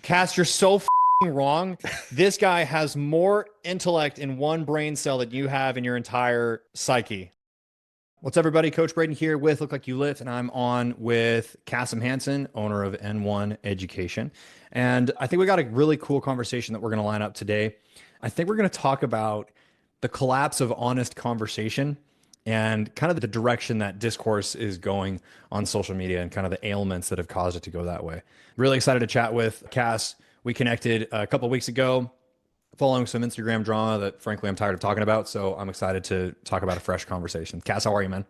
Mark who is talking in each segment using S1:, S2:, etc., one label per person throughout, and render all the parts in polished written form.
S1: Cass, you're so wrong. This guy has more intellect in one brain cell than you have in your entire psyche. What's up, everybody? Coach Braden here with Look Like You Lift, and I'm on with Kassem Hansen, owner of N1 Education. And I think we got a really cool conversation that we're going to line up today. I think we're going to talk about the collapse of honest conversation and kind of the direction that discourse is going on social media and kind of the ailments that have caused it to go that way. Really excited to chat with Cass. We connected a couple of weeks ago following some Instagram drama that frankly I'm tired of talking about. So I'm excited to talk about a fresh conversation. Cass, how are you, man?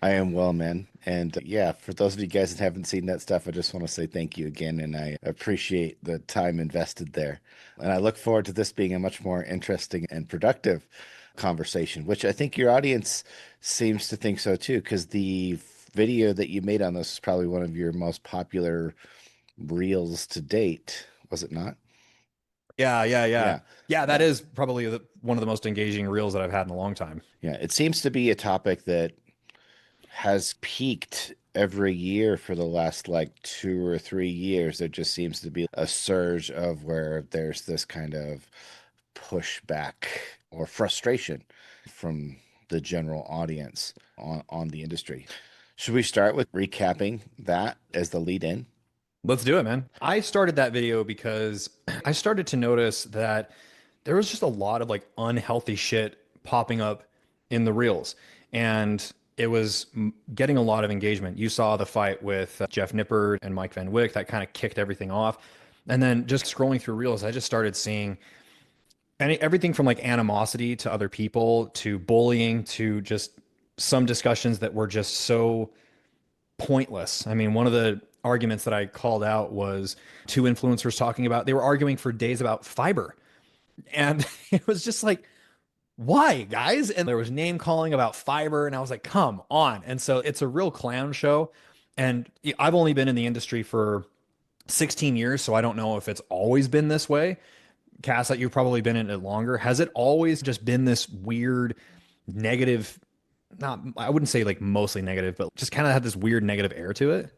S2: I am well, man. And yeah, for those of you guys that haven't seen that stuff, I just want to say thank you again. And I appreciate the time invested there. And I look forward to this being a much more interesting and productive conversation, which I think your audience seems to think so too, because the video that you made on this is probably one of your most popular reels to date, was it not?
S1: Yeah.
S2: Yeah.
S1: Yeah, that
S2: Yeah.
S1: is probably one of the most engaging reels that I've had in a long time.
S2: Yeah. It seems to be a topic that has peaked every year for the last like 2 or 3 years. There just seems to be a surge of where there's this kind of pushback or frustration from the general audience on the industry. Should we start with recapping that as the lead in?
S1: Let's do it, man. I started that video because I started to notice that there was just a lot of like unhealthy shit popping up in the reels. And it was getting a lot of engagement. You saw the fight with Jeff Nippard and Mike Van Wyck that kind of kicked everything off. And then just scrolling through reels, I just started seeing everything from like animosity to other people to bullying to just some discussions that were just so pointless. I mean, one of the arguments that I called out was two influencers talking about, they were arguing for days about fiber. And it was just like, why, guys? And there was name calling about fiber. And I was like, come on. And so it's a real clown show. And I've only been in the industry for 16 years. So I don't know if it's always been this way. Cass, that you've probably been in it longer. Has it always just been this weird negative? Not, I wouldn't say like mostly negative, but just kind of had this weird negative air to it.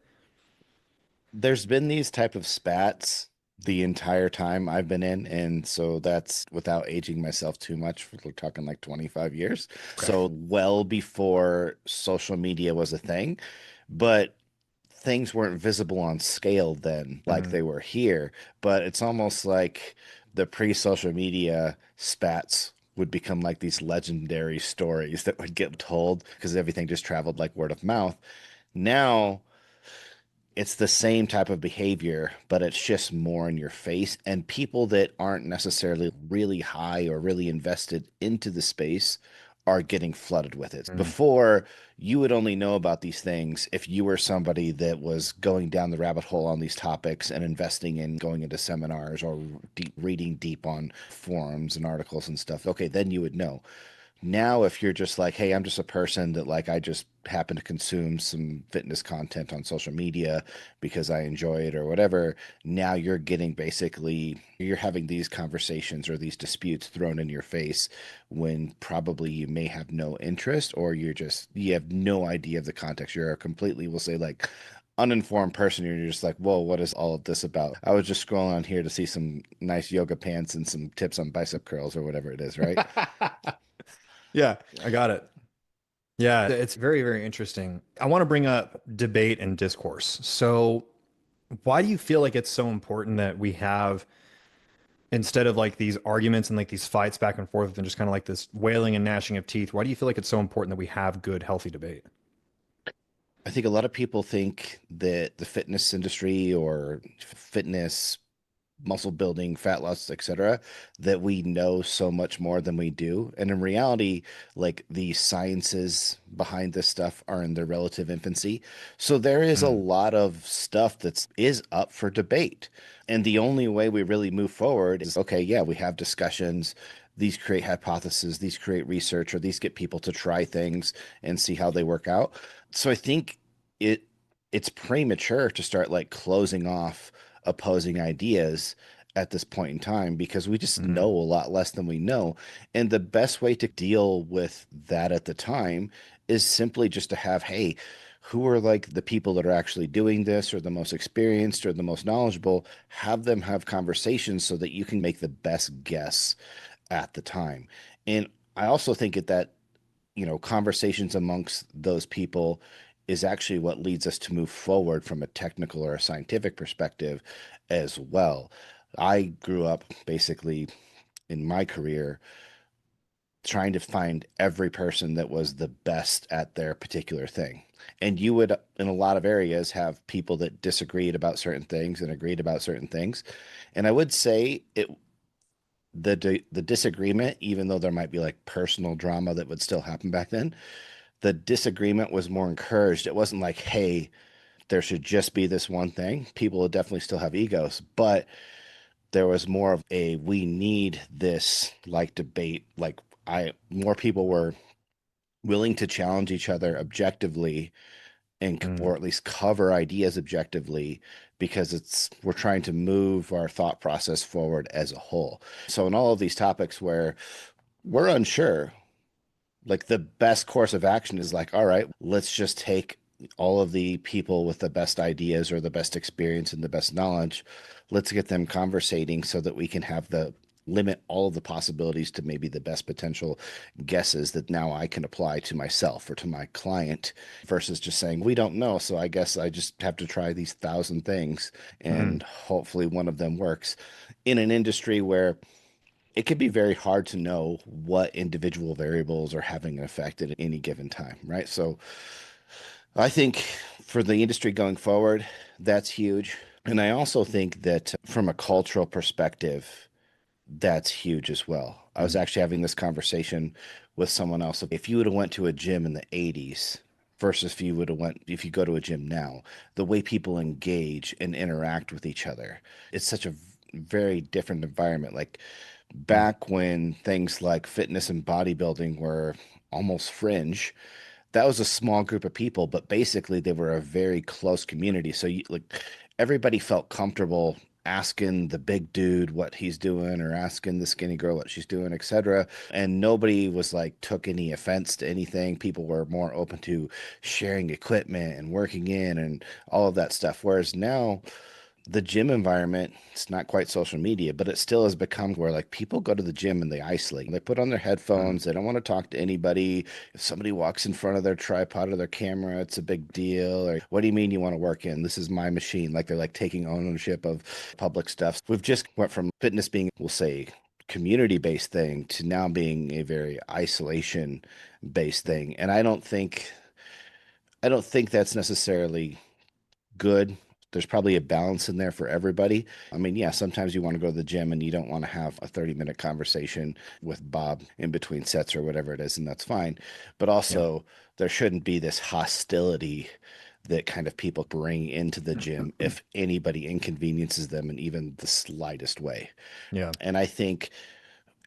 S2: There's been these type of spats the entire time I've been in, and so that's without aging myself too much. We're talking like 25 years.
S1: Okay.
S2: So well before social media was a thing, but things weren't visible on scale then like
S1: Mhm.
S2: they were here. But it's almost like the pre-social media spats would become like these legendary stories that would get told because everything just traveled like word of mouth. Now it's the same type of behavior, but it's just more in your face. And people that aren't necessarily really high or really invested into the space are getting flooded with it.
S1: Mhm.
S2: Before, you would only know about these things if you were somebody that was going down the rabbit hole on these topics and investing in going into seminars or reading deep on forums and articles and stuff. Okay, then you would know. Now, if you're just like, hey, I'm just a person that like I just happen to consume some fitness content on social media because I enjoy it or whatever, now you're getting basically you're having these conversations or these disputes thrown in your face when probably you may have no interest or you have no idea of the context. You're a completely, we'll say like uninformed person. You're just like, whoa, what is all of this about? I was just scrolling on here to see some nice yoga pants and some tips on bicep curls or whatever it is, right?
S1: Yeah, I got it. Yeah, it's very, very interesting. I want to bring up debate and discourse. So, why do you feel like it's so important that we have, instead of like these arguments and like these fights back and forth and just kind of like this wailing and gnashing of teeth, why do you feel like it's so important that we have good, healthy debate?
S2: I think a lot of people think that the fitness industry or fitness, muscle building, fat loss, etc., that we know so much more than we do. And in reality, like the sciences behind this stuff are in their relative infancy. So there is a
S1: Mm,
S2: lot of stuff that's is up for debate. And the only way we really move forward is okay, yeah, we have discussions. These create hypotheses, these create research, or these get people to try things and see how they work out. So I think it it's premature to start like closing off opposing ideas at this point in time because we just know
S1: mm,
S2: a lot less than we know. And the best way to deal with that at the time is simply just to have, hey, who are like the people that are actually doing this or the most experienced or the most knowledgeable, have them have conversations so that you can make the best guess at the time. And I also think that conversations amongst those people is actually what leads us to move forward from a technical or a scientific perspective as well. I grew up basically in my career trying to find every person that was the best at their particular thing. And you would, in a lot of areas, have people that disagreed about certain things and agreed about certain things. And I would say the disagreement, even though there might be like personal drama that would still happen back then, the disagreement was more encouraged. It wasn't like, hey, there should just be this one thing. People would definitely still have egos, but there was more of a we need this like debate. Like I more people were willing to challenge each other objectively and
S1: Mm,
S2: or at least cover ideas objectively because it's we're trying to move our thought process forward as a whole. So in all of these topics where we're unsure, like the best course of action is like, all right, let's just take all of the people with the best ideas or the best experience and the best knowledge. Let's get them conversating so that we can have the limit all of the possibilities to maybe the best potential guesses that now I can apply to myself or to my client versus just saying, we don't know. So I guess I just have to try these 1,000 things
S1: mm,
S2: and hopefully one of them works in an industry where it can be very hard to know what individual variables are having an effect at any given time, right? So I think for the industry going forward, that's huge. And I also think that from a cultural perspective, that's huge as well. I was
S1: mm,
S2: actually having this conversation with someone else. If you would have went to a gym in the 80s versus if you go to a gym now, the way people engage and interact with each other, it's such a very different environment. Like
S1: mm,
S2: back when things like fitness and bodybuilding were almost fringe, that was a small group of people, but basically they were a very close community. So everybody felt comfortable asking the big dude what he's doing or asking the skinny girl what she's doing, etc. And nobody was like took any offense to anything. People were more open to sharing equipment and working in and all of that stuff. Whereas now the gym environment, it's not quite social media, but it still has become where like people go to the gym and they isolate. They put on their
S1: mm.
S2: headphones. They don't want to talk to anybody. If somebody walks in front of their tripod or their camera, it's a big deal. Or what do you mean you want to work in? This is my machine. Like they're like taking ownership of public stuff. We've just went from fitness being, we'll say, community-based thing to now being a very isolation-based thing. And I don't think that's necessarily good. There's probably a balance in there for everybody. I mean, yeah, sometimes you want to go to the gym and you don't want to have a 30-minute conversation with Bob in between sets or whatever it is, and that's fine. But
S1: Yeah.
S2: also, there shouldn't be this hostility that kind of people bring into the gym if anybody inconveniences them in even the slightest way.
S1: Yeah.
S2: And I think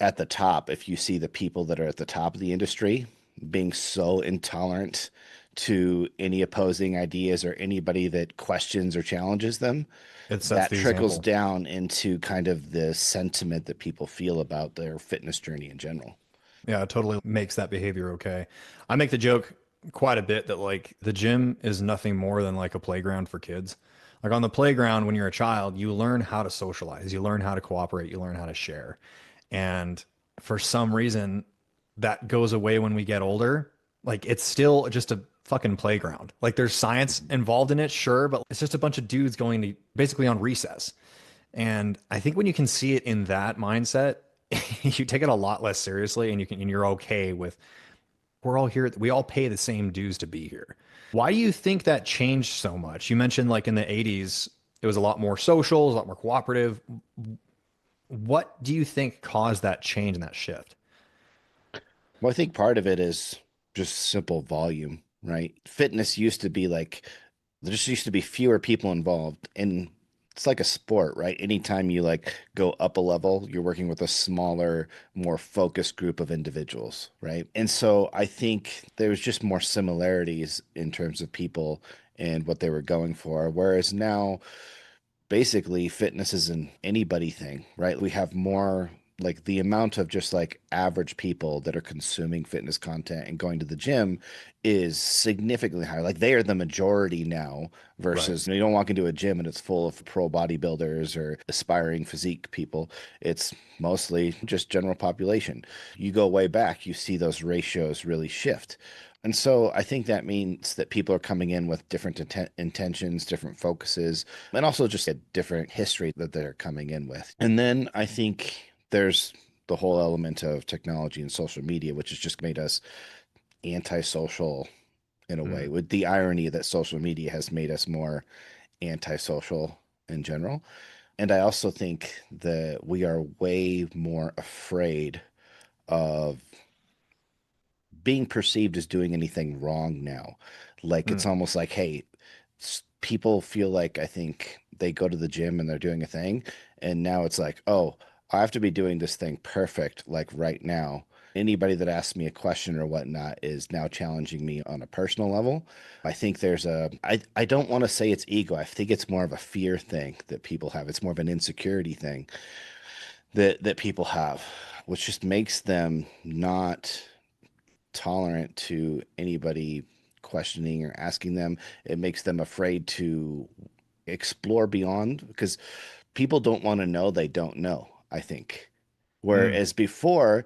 S2: at the top, if you see the people that are at the top of the industry being so intolerant to any opposing ideas or anybody that questions or challenges them,
S1: It sets
S2: that
S1: the
S2: trickles
S1: example.
S2: down into kind of the sentiment that people feel about their fitness journey in general.
S1: Yeah, it totally makes that behavior okay. I make the joke quite a bit that like the gym is nothing more than like a playground for kids. Like on the playground, when you're a child, you learn how to socialize, you learn how to cooperate, you learn how to share. And for some reason, that goes away when we get older. Like it's still just a fucking playground. Like there's science involved in it, sure, but it's just a bunch of dudes going to basically on recess. And I think when you can see it in that mindset, you take it a lot less seriously and you're okay with we're all here, we all pay the same dues to be here. Why do you think that changed so much? You mentioned like in the 80s, it was a lot more social, it was a lot more cooperative. What do you think caused that change and that shift?
S2: Well, I think part of it is just simple volume, right? Fitness used to be like there just used to be fewer people involved, and it's like a sport, right? Anytime you like go up a level, you're working with a smaller, more focused group of individuals, right? And so I think there's just more similarities in terms of people and what they were going for. Whereas now basically fitness is an anybody thing, right? We have more like the amount of just like average people that are consuming fitness content and going to the gym is significantly higher. Like they are the majority now
S1: Right.
S2: versus you don't walk into a gym and it's full of pro bodybuilders or aspiring physique people. It's mostly just general population. You go way back, you see those ratios really shift. And so I think that means that people are coming in with different intentions, different focuses, and also just a different history that they're coming in with. And then I think there's the whole element of technology and social media, which has just made us antisocial in a way,
S1: Mm,
S2: with the irony that social media has made us more antisocial in general. And I also think that we are way more afraid of being perceived as doing anything wrong now. Like it's
S1: mm,
S2: almost like, hey, people feel like I think they go to the gym and they're doing a thing, and now it's like, oh, I have to be doing this thing perfect, like right now. Anybody that asks me a question or whatnot is now challenging me on a personal level. I think I don't want to say it's ego. I think it's more of a fear thing that people have. It's more of an insecurity thing that people have, which just makes them not tolerant to anybody questioning or asking them. It makes them afraid to explore beyond because people don't want to know they don't know, I think.
S1: mm.
S2: Whereas before,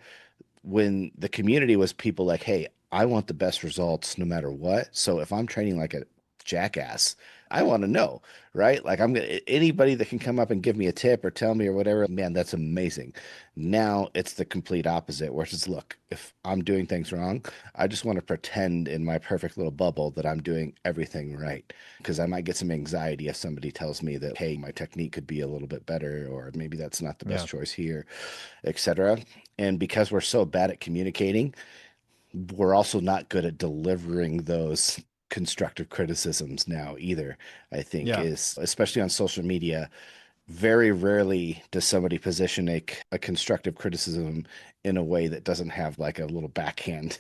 S2: when the community was people like, hey, I want the best results no matter what. So if I'm training like a jackass, I want to know, right? Like I'm gonna anybody that can come up and give me a tip or tell me or whatever, man, that's amazing. Now it's the complete opposite, where it's just look, if I'm doing things wrong, I just want to pretend in my perfect little bubble that I'm doing everything right. Because I might get some anxiety if somebody tells me that, hey, my technique could be a little bit better, or maybe that's not the best
S1: Yeah.
S2: choice here, etc. And because we're so bad at communicating, we're also not good at delivering those constructive criticisms now either. I think
S1: Yeah.
S2: is especially on social media, very rarely does somebody position a constructive criticism in a way that doesn't have like a little backhand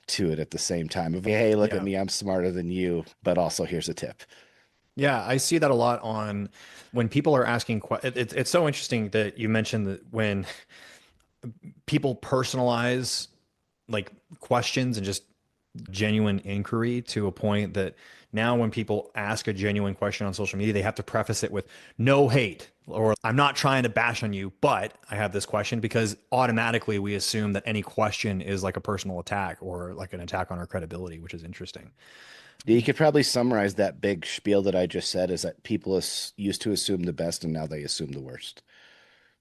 S2: to it at the same time. Of, hey, look at
S1: Yeah.
S2: me, I'm smarter than you, but also here's a tip.
S1: Yeah, I see that a lot on when people are asking it's so interesting that you mentioned that when people personalize like questions and just genuine inquiry to a point that now when people ask a genuine question on social media, they have to preface it with no hate or I'm not trying to bash on you, but I have this question because automatically we assume that any question is like a personal attack or like an attack on our credibility, which is interesting.
S2: You could probably summarize that big spiel that I just said is that people used to assume the best and now they assume the worst.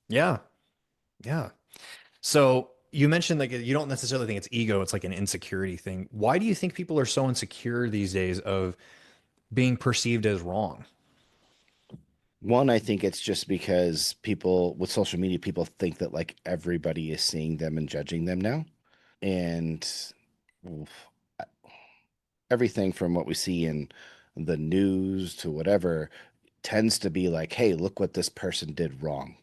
S1: Yeah. Yeah. So you mentioned like you don't necessarily think it's ego, it's like an insecurity thing. Why do you think people are so insecure these days of being perceived as wrong?
S2: One, I think it's just because people with social media, people think that like everybody is seeing them and judging them now. And everything from what we see in the news to whatever tends to be like, hey, look what this person did wrong.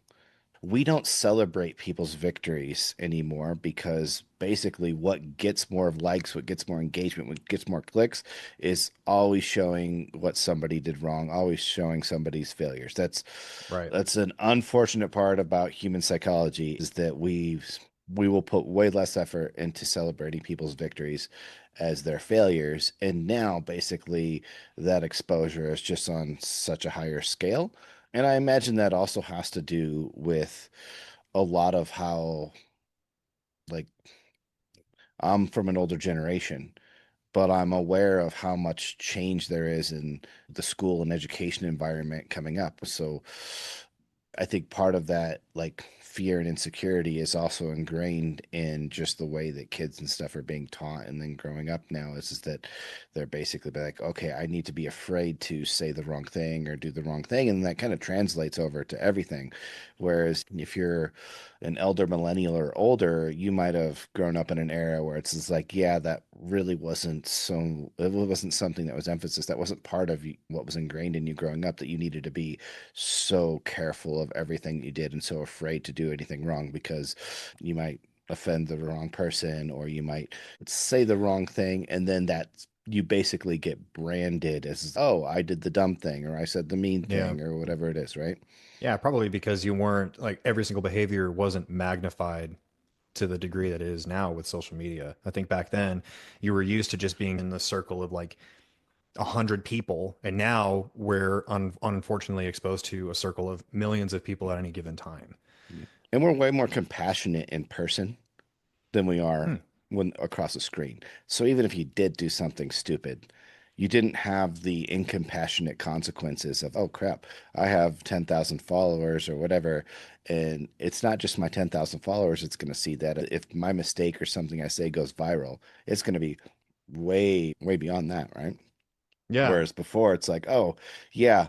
S2: We don't celebrate people's victories anymore because basically what gets more likes, what gets more engagement, what gets more clicks is always showing what somebody did wrong, always showing somebody's failures.
S1: Right.
S2: That's an unfortunate part about human psychology is that we will put way less effort into celebrating people's victories as their failures. And now basically that exposure is just on such a higher scale. And I imagine that also has to do with a lot of how, like, I'm from an older generation, but I'm aware of how much change there is in the school and education environment coming up. So I think part of that, like fear and insecurity, is also ingrained in just the way that kids and stuff are being taught. And then growing up now is that they're basically like, okay, I need to be afraid to say the wrong thing or do the wrong thing. And that kind of translates over to everything. Whereas if you're an elder millennial or older, you might have grown up in an era where it's just like, yeah, that really wasn't so, it wasn't something that was emphasis. That wasn't part of what was ingrained in you growing up that you needed to be so careful of everything you did and so afraid to do anything wrong because you might offend the wrong person or you might say the wrong thing and then that you basically get branded as, oh, I did the dumb thing, or I said the mean
S1: Yeah.
S2: thing, or whatever it is, right?
S1: Yeah, probably because you weren't like every single behavior wasn't magnified to the degree that it is now with social media. I think back then you were used to just being in the circle of like 100 people, and now we're unfortunately exposed to a circle of millions of people at any given time.
S2: And we're way more compassionate in person than we are
S1: Hmm.
S2: when across the screen. So even if you did do something stupid, you didn't have the incompassionate consequences of, oh crap, I have 10,000 followers or whatever. And it's not just my 10,000 followers, it's going to see that. If my mistake or something I say goes viral, it's going to be way, way beyond that, right?
S1: Yeah.
S2: Whereas before it's like, oh, yeah,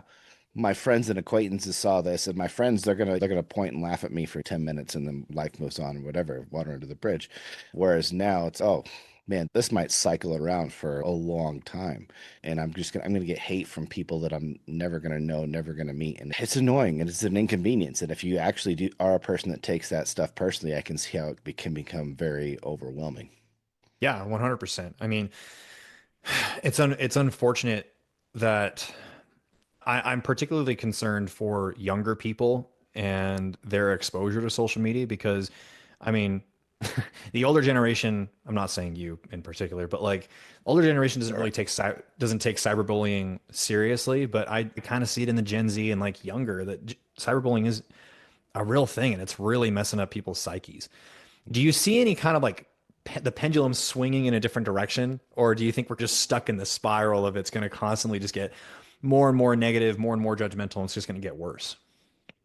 S2: my friends and acquaintances saw this, and my friends they're gonna point and laugh at me for 10 minutes, and then life moves on, or whatever, water under the bridge. Whereas now it's, oh man, this might cycle around for a long time, and I'm gonna get hate from people that I'm never gonna know, never gonna meet, and it's annoying and it's an inconvenience. And if you actually are a person that takes that stuff personally, I can see how can become very overwhelming.
S1: Yeah, 100%. I mean, it's unfortunate that I'm particularly concerned for younger people and their exposure to social media because, I mean, the older generation, I'm not saying you in particular, but like older generation doesn't
S2: Sure.
S1: really doesn't take cyberbullying seriously, but I kind of see it in the Gen Z and like younger that cyberbullying is a real thing and it's really messing up people's psyches. Do you see any kind of like the pendulum swinging in a different direction, or do you think we're just stuck in the spiral of it's going to constantly just get more and more negative, more and more judgmental, and it's just going to get worse?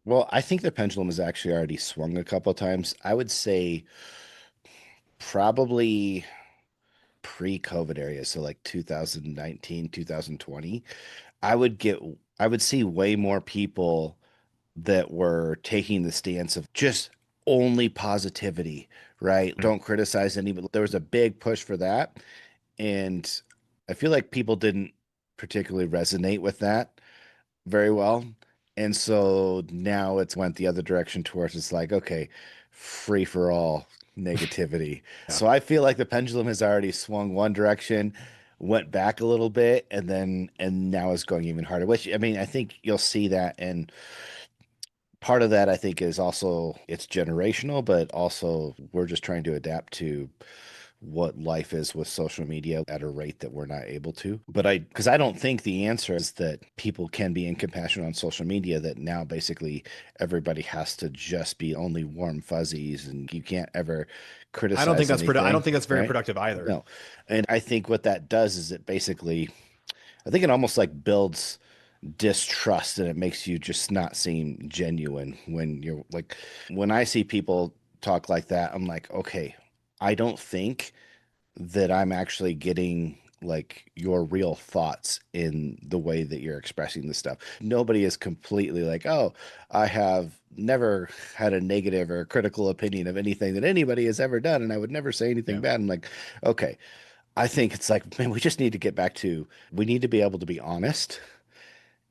S2: Well, I think the pendulum has actually already swung a couple of times. I would say probably pre-COVID area, so like 2019, 2020, I would get I would see way more people that were taking the stance of just only positivity, right?
S1: Mm.
S2: Don't criticize anybody. There was a big push for that, and I feel like people didn't particularly resonate with that very well. And so now it's went the other direction towards it's like, okay, free for all negativity.
S1: Yeah.
S2: So I feel like the pendulum has already swung one direction, went back a little bit, and now is going even harder. Which I mean, I think you'll see that, and part of that I think is also it's generational, but also we're just trying to adapt to what life is with social media at a rate that we're not able to. But because I don't think the answer is that people can be incompassionate on social media, that now basically everybody has to just be only warm fuzzies and you can't ever criticize
S1: I don't
S2: anything,
S1: think that's very
S2: right?
S1: productive either.
S2: No. And I think what that does is it basically, I think it almost like builds distrust and it makes you just not seem genuine when you're like, when I see people talk like that, I'm like, okay, I don't think that I'm actually getting like your real thoughts in the way that you're expressing this stuff. Nobody is completely like, oh, I have never had a negative or critical opinion of anything that anybody has ever done, and I would never say anything
S1: Yeah.
S2: bad. I'm like, okay, I think it's like, man, we just need to get back to, we need to be able to be honest,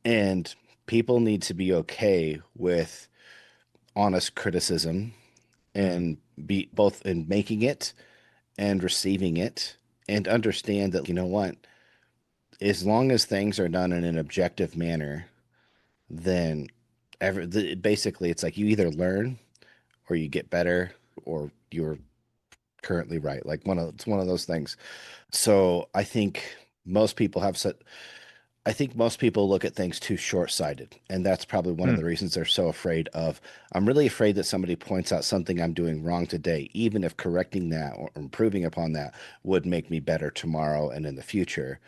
S2: and people need to be okay with honest criticism
S1: Mhm.
S2: and be both in making it and receiving it and understand that, you know what, as long as things are done in an objective manner, then basically it's like you either learn or you get better or you're currently right. Like it's one of those things. So most people have set, I think most people look at things too short-sighted, and that's probably one of
S1: Mm.
S2: the reasons they're so afraid of. I'm really afraid that somebody points out something I'm doing wrong today, even if correcting that or improving upon that would make me better tomorrow and in the future.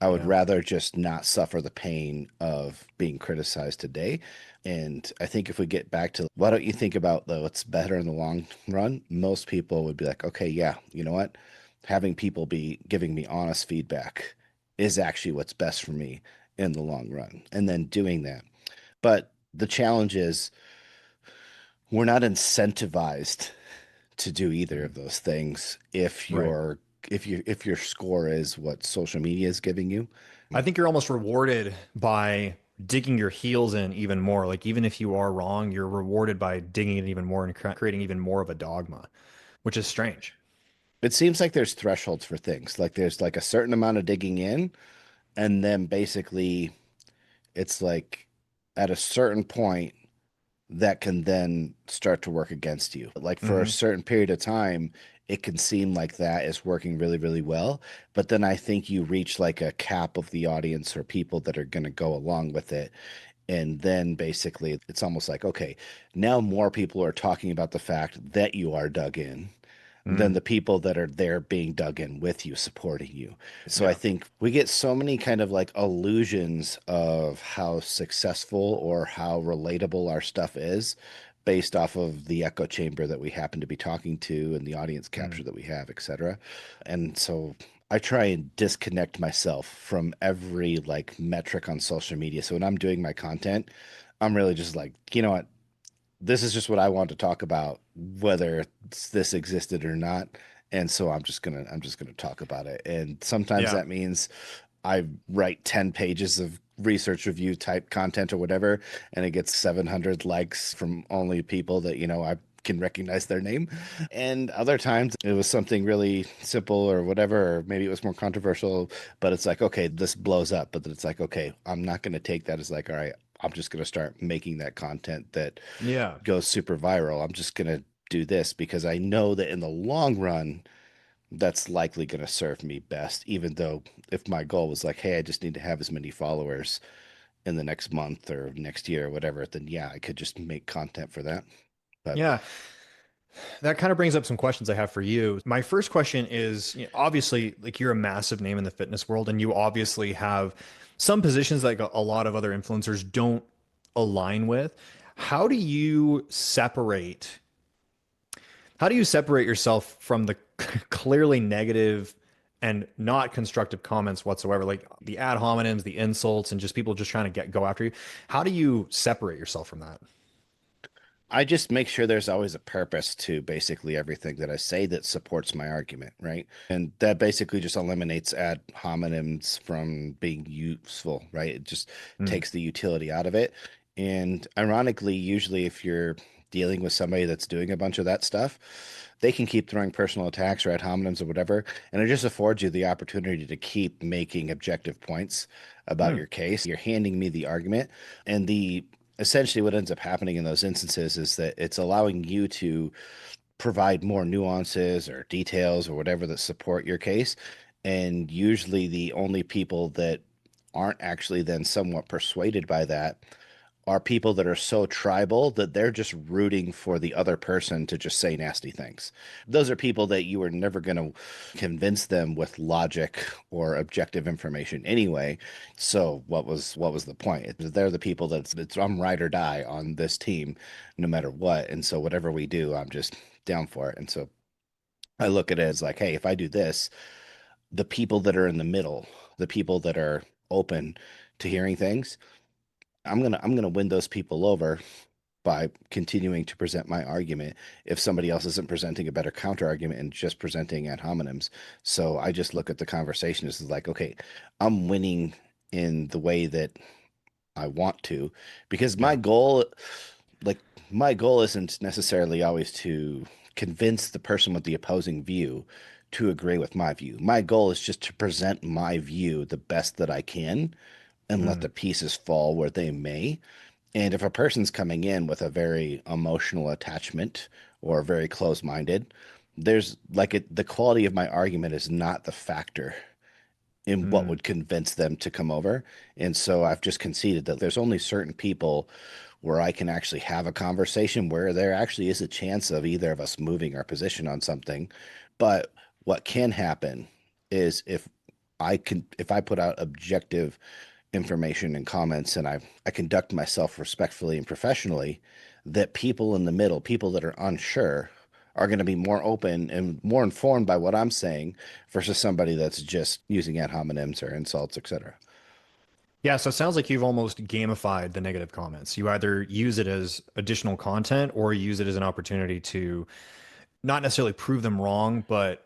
S2: I would
S1: Yeah.
S2: rather just not suffer the pain of being criticized today. And I think if we get back to why don't you think about though, what's better in the long run, most people would be like, okay, yeah, you know what? Having people be giving me honest feedback is actually what's best for me in the long run, and then doing that. But the challenge is we're not incentivized to do either
S1: Mhm.
S2: of those things if
S1: Right.
S2: your score is what social media is giving you.
S1: I think you're almost rewarded by digging your heels in even more. Like even if you are wrong, you're rewarded by digging it even more and creating even more of a dogma, which is strange.
S2: It seems like there's thresholds for things. Like there's like a certain amount of digging in, and then basically it's like at a certain point that can then start to work against you. Like for a
S1: Hmm.
S2: certain period of time, it can seem like that is working really, really well. But then I think you reach like a cap of the audience or people that are going to go along with it. And then basically it's almost like, okay, now more people are talking about the fact that you are dug in than
S1: Mm.
S2: the people that are there being dug in with you, supporting you. So I
S1: Yeah.
S2: think we get so many kind of like illusions of how successful or how relatable our stuff is based off of the echo chamber that we happen to be talking to and the audience
S1: Mm.
S2: capture that we have, etc. And so I try and disconnect myself from every like metric on social media. So when I'm doing my content, I'm really just like, you know what? This is just what I want to talk about, whether this existed or not. And so I'm just gonna talk about it. And sometimes
S1: Yeah.
S2: that means I write 10 pages of research review type content or whatever, and it gets 700 likes from only people that, I can recognize their name. And other times it was something really simple or whatever, or maybe it was more controversial, but it's like, okay, this blows up. But then it's like, okay, I'm not going to take that as like, all right, I'm just going to start making that content that
S1: Yeah.
S2: goes super viral. I'm just going to do this because I know that in the long run, that's likely going to serve me best, even though if my goal was like, hey, I just need to have as many followers in the next month or next year or whatever, then yeah, I could just make content for that. But
S1: Yeah. That kind of brings up some questions I have for you. My first question is, obviously, like you're a massive name in the fitness world, and you obviously have some positions like a lot of other influencers don't align with. How do you separate? How do you separate yourself from the clearly negative and not constructive comments whatsoever, like the ad hominems, the insults, and just people just trying to go after you? How do you separate yourself from that?
S2: I just make sure there's always a purpose to basically everything that I say that supports my argument, right? And that basically just eliminates ad hominems from being useful, right? It just
S1: Mm.
S2: takes the utility out of it. And ironically, usually if you're dealing with somebody that's doing a bunch of that stuff, they can keep throwing personal attacks or ad hominems or whatever, and it just affords you the opportunity to keep making objective points about
S1: Mm.
S2: your case. You're handing me the argument, and the essentially what ends up happening in those instances is that it's allowing you to provide more nuances or details or whatever that support your case. And usually the only people that aren't actually then somewhat persuaded by that are people that are so tribal that they're just rooting for the other person to just say nasty things. Those are people that you are never going to convince them with logic or objective information anyway. So what was the point? They're the people that's I'm ride or die on this team no matter what. And so whatever we do, I'm just down for it. And so I look at it as like, hey, if I do this, the people that are in the middle, the people that are open to hearing things, I'm gonna win those people over by continuing to present my argument if somebody else isn't presenting a better counter argument and just presenting ad hominems. So I just look at the conversation as like, okay, I'm winning in the way that I want to, because
S1: Yeah.
S2: like my goal isn't necessarily always to convince the person with the opposing view to agree with my view. My goal is just to present my view the best that I can and let the
S1: Mm.
S2: pieces fall where they may. And if a person's coming in with a very emotional attachment or very close-minded, there's like the quality of my argument is not the factor in what
S1: Mm.
S2: would convince them to come over. And so I've just conceded that there's only certain people where I can actually have a conversation where there actually is a chance of either of us moving our position on something. But what can happen is if I put out objective information and comments and I conduct myself respectfully and professionally, that people in the middle, people that are unsure, are going to be more open and more informed by what I'm saying versus somebody that's just using ad hominems or insults, etc.
S1: Yeah, so it sounds like you've almost gamified the negative comments. You either use it as additional content or use it as an opportunity to not necessarily prove them wrong, but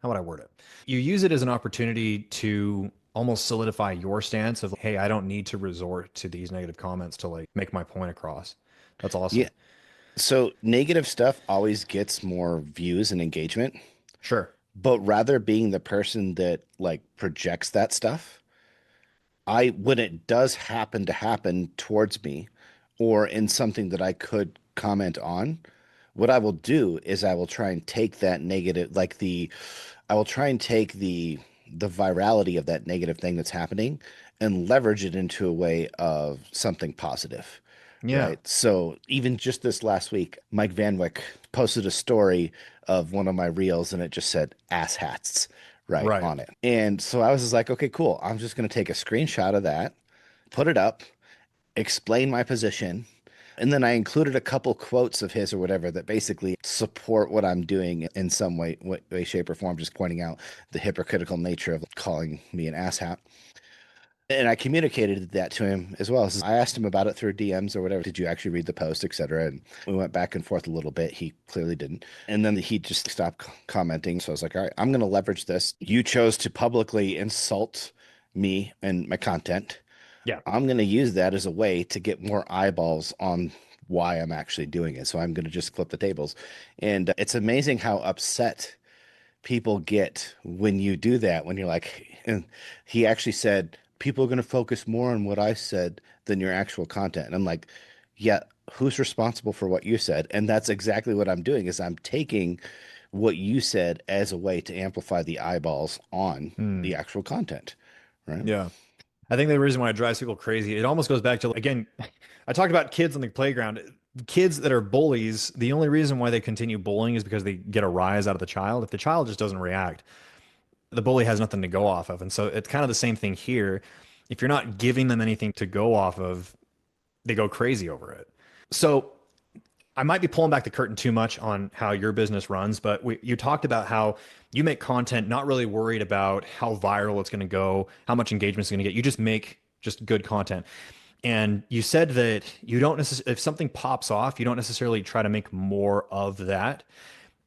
S1: how would I word it? You use it as an opportunity to almost solidify your stance of, hey, I don't need to resort to these negative comments to like make my point across. That's
S2: Yeah.
S1: awesome.
S2: So negative stuff always gets more views and engagement.
S1: Sure.
S2: But rather being the person that like projects that stuff, when it does happen to happen towards me or in something that I could comment on, what I will do is I will try and take that negative, I will try and take the virality of that negative thing that's happening and leverage it into a way of something positive.
S1: Yeah.
S2: Right. So even just this last week, Mike Van Wyck posted a story of one of my reels and it just said ass hats right
S1: Right.
S2: on it. And so I was just like, okay, cool. I'm just going to take a screenshot of that, put it up, explain my position. And then I included a couple quotes of his or whatever that basically support what I'm doing in some way, shape, or form, just pointing out the hypocritical nature of calling me an asshat. And I communicated that to him as well. I asked him about it through DMs or whatever. Did you actually read the post, etc.? And we went back and forth a little bit. He clearly didn't. And then he just stopped commenting. So I was like, all right, I'm going to leverage this. You chose to publicly insult me and my content.
S1: Yeah.
S2: I'm going to use that as a way to get more eyeballs on why I'm actually doing it. So I'm going to just flip the tables. And it's amazing how upset people get when you do that, when you're like, and he actually said, people are going to focus more on what I said than your actual content. And I'm like, yeah, who's responsible for what you said? And that's exactly what I'm doing is I'm taking what you said as a way to amplify the eyeballs on
S1: Hmm.
S2: the actual content, right?
S1: Yeah. I think the reason why it drives people crazy, it almost goes back to, again, I talked about kids on the playground. Kids that are bullies, the only reason why they continue bullying is because they get a rise out of the child. If the child just doesn't react, the bully has nothing to go off of. And so it's kind of the same thing here. If you're not giving them anything to go off of, they go crazy over it. So I might be pulling back the curtain too much on how your business runs, but you talked about how you make content not really worried about how viral it's going to go, how much engagement it's going to get. You just make just good content. And you said that you don't necessarily, if something pops off, you don't necessarily try to make more of that.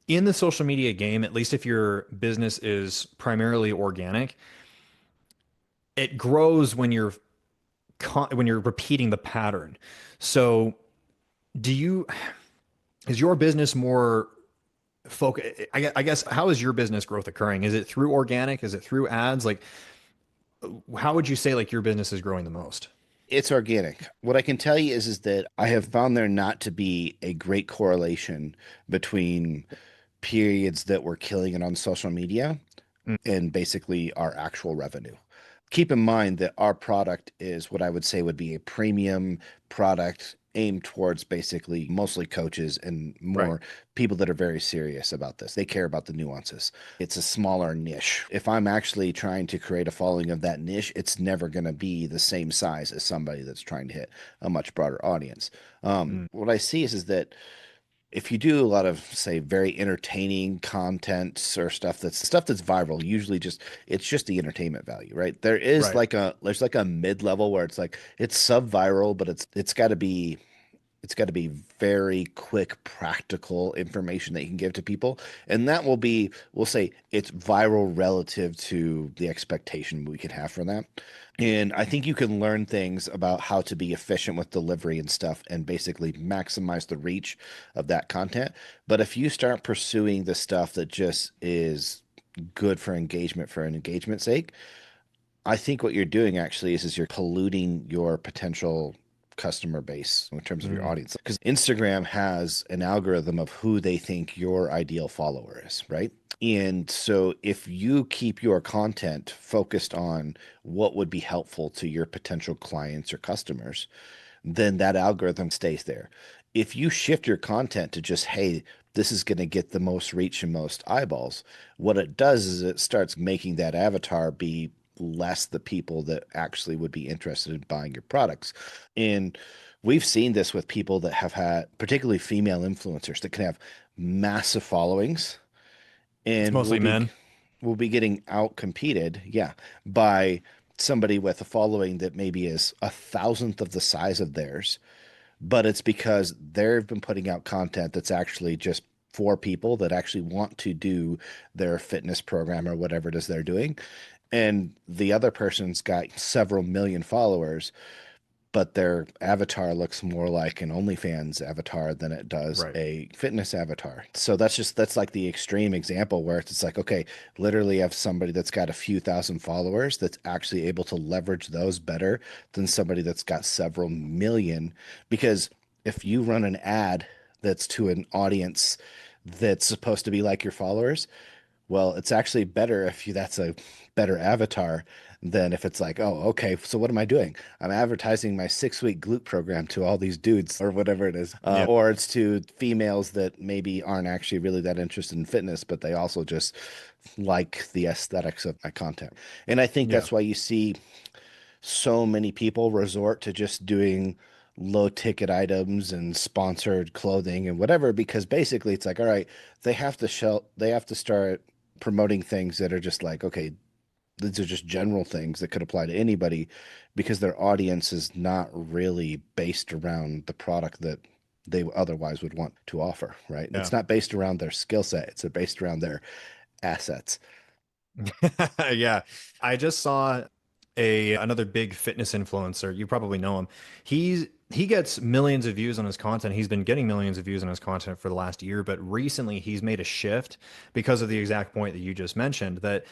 S1: In the social media game, at least if your business is primarily organic, it grows when you're repeating the pattern. So, do you is your business more focus? I guess how is your business growth occurring? Is it through organic? Is it through ads? Like, how would you say like your business is growing the most?
S2: It's organic. What I can tell you is that I have found there not to be a great correlation between periods that we're killing it on social media
S1: Mm.
S2: and basically our actual revenue. Keep in mind that our product is what I would say would be a premium product aimed towards basically mostly coaches and
S1: Right.
S2: more people that are very serious about this. They care about the nuances. It's a smaller niche. If I'm actually trying to create a following of that niche, it's never going to be the same size as somebody that's trying to hit a much broader audience.
S1: Mm.
S2: What I see is that if you do a lot of say very entertaining content or stuff that's viral, usually just it's just the entertainment value, right?
S1: Right.
S2: There's like a mid-level where it's like it's sub-viral, but it's got to be very quick, practical information that you can give to people. And that will be, we'll say it's viral relative to the expectation we can have for that. And I think you can learn things about how to be efficient with delivery and stuff and basically maximize the reach of that content. But if you start pursuing the stuff that just is good for an engagement's sake, I think what you're doing actually is you're polluting your potential customer base in terms of your
S1: Mm.
S2: audience. Because Instagram has an algorithm of who they think your ideal follower is, right? And so if you keep your content focused on what would be helpful to your potential clients or customers, then that algorithm stays there. If you shift your content to just, hey, this is going to get the most reach and most eyeballs, what it does is it starts making that avatar be less the people that actually would be interested in buying your products. And we've seen this with people that have had, particularly female influencers that can have massive followings
S1: It's
S2: and
S1: mostly men.
S2: will be getting out competed, yeah, by somebody with a following that maybe is a thousandth of the size of theirs, but it's because they've been putting out content that's actually just for people that actually want to do their fitness program or whatever it is they're doing. And the other person's got several million followers, but their avatar looks more like an OnlyFans avatar than it does
S1: Right.
S2: a fitness avatar. So that's like the extreme example where it's like, okay, literally have somebody that's got a few thousand followers that's actually able to leverage those better than somebody that's got several million. Because if you run an ad that's to an audience that's supposed to be like your followers, well, it's actually better if that's a better avatar than if it's like, oh, okay, so what am I doing? I'm advertising my 6 week glute program to all these dudes or whatever it is.
S1: Yeah.
S2: Or it's to females that maybe aren't actually really that interested in fitness, but they also just like the aesthetics of my content. And I think
S1: Yeah.
S2: that's why you see so many people resort to just doing low ticket items and sponsored clothing and whatever, because basically it's like, all right, they have to start promoting things that are just like, okay, these are just general things that could apply to anybody because their audience is not really based around the product that they otherwise would want to offer, right?
S1: Yeah.
S2: It's not based around their skill set, it's based around their assets.
S1: Yeah. I just saw a another big fitness influencer. You probably know him. He gets millions of views on his content. He's been getting millions of views on his content for the last year, but recently he's made a shift because of the exact point that you just mentioned, that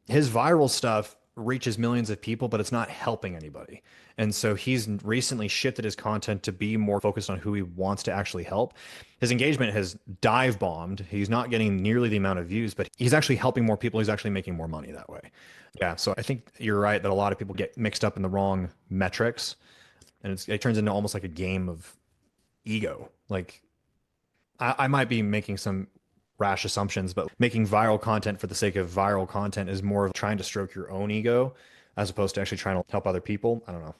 S1: his viral stuff reaches millions of people, but it's not helping anybody. And so he's recently shifted his content to be more focused on who he wants to actually help. His engagement has dive bombed. He's not getting nearly the amount of views, but he's actually helping more people. He's actually making more money that way. Yeah. So I think you're right that a lot of people get mixed up in the wrong metrics, and it turns into almost like a game of ego. Like I might be making some rash assumptions, but making viral content for the sake of viral content is more of trying to stroke your own ego as opposed to actually trying to help other people. I don't know.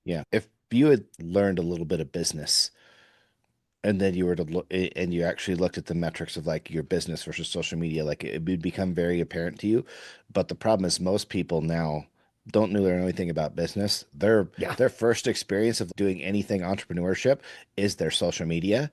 S2: Yeah. If you had learned a little bit of business and then you were to look and you actually looked at the metrics of like your business versus social media, like it would become very apparent to you. But the problem is most people now don't know anything about business.
S1: Yeah.
S2: Their first experience of doing anything entrepreneurship is their social media.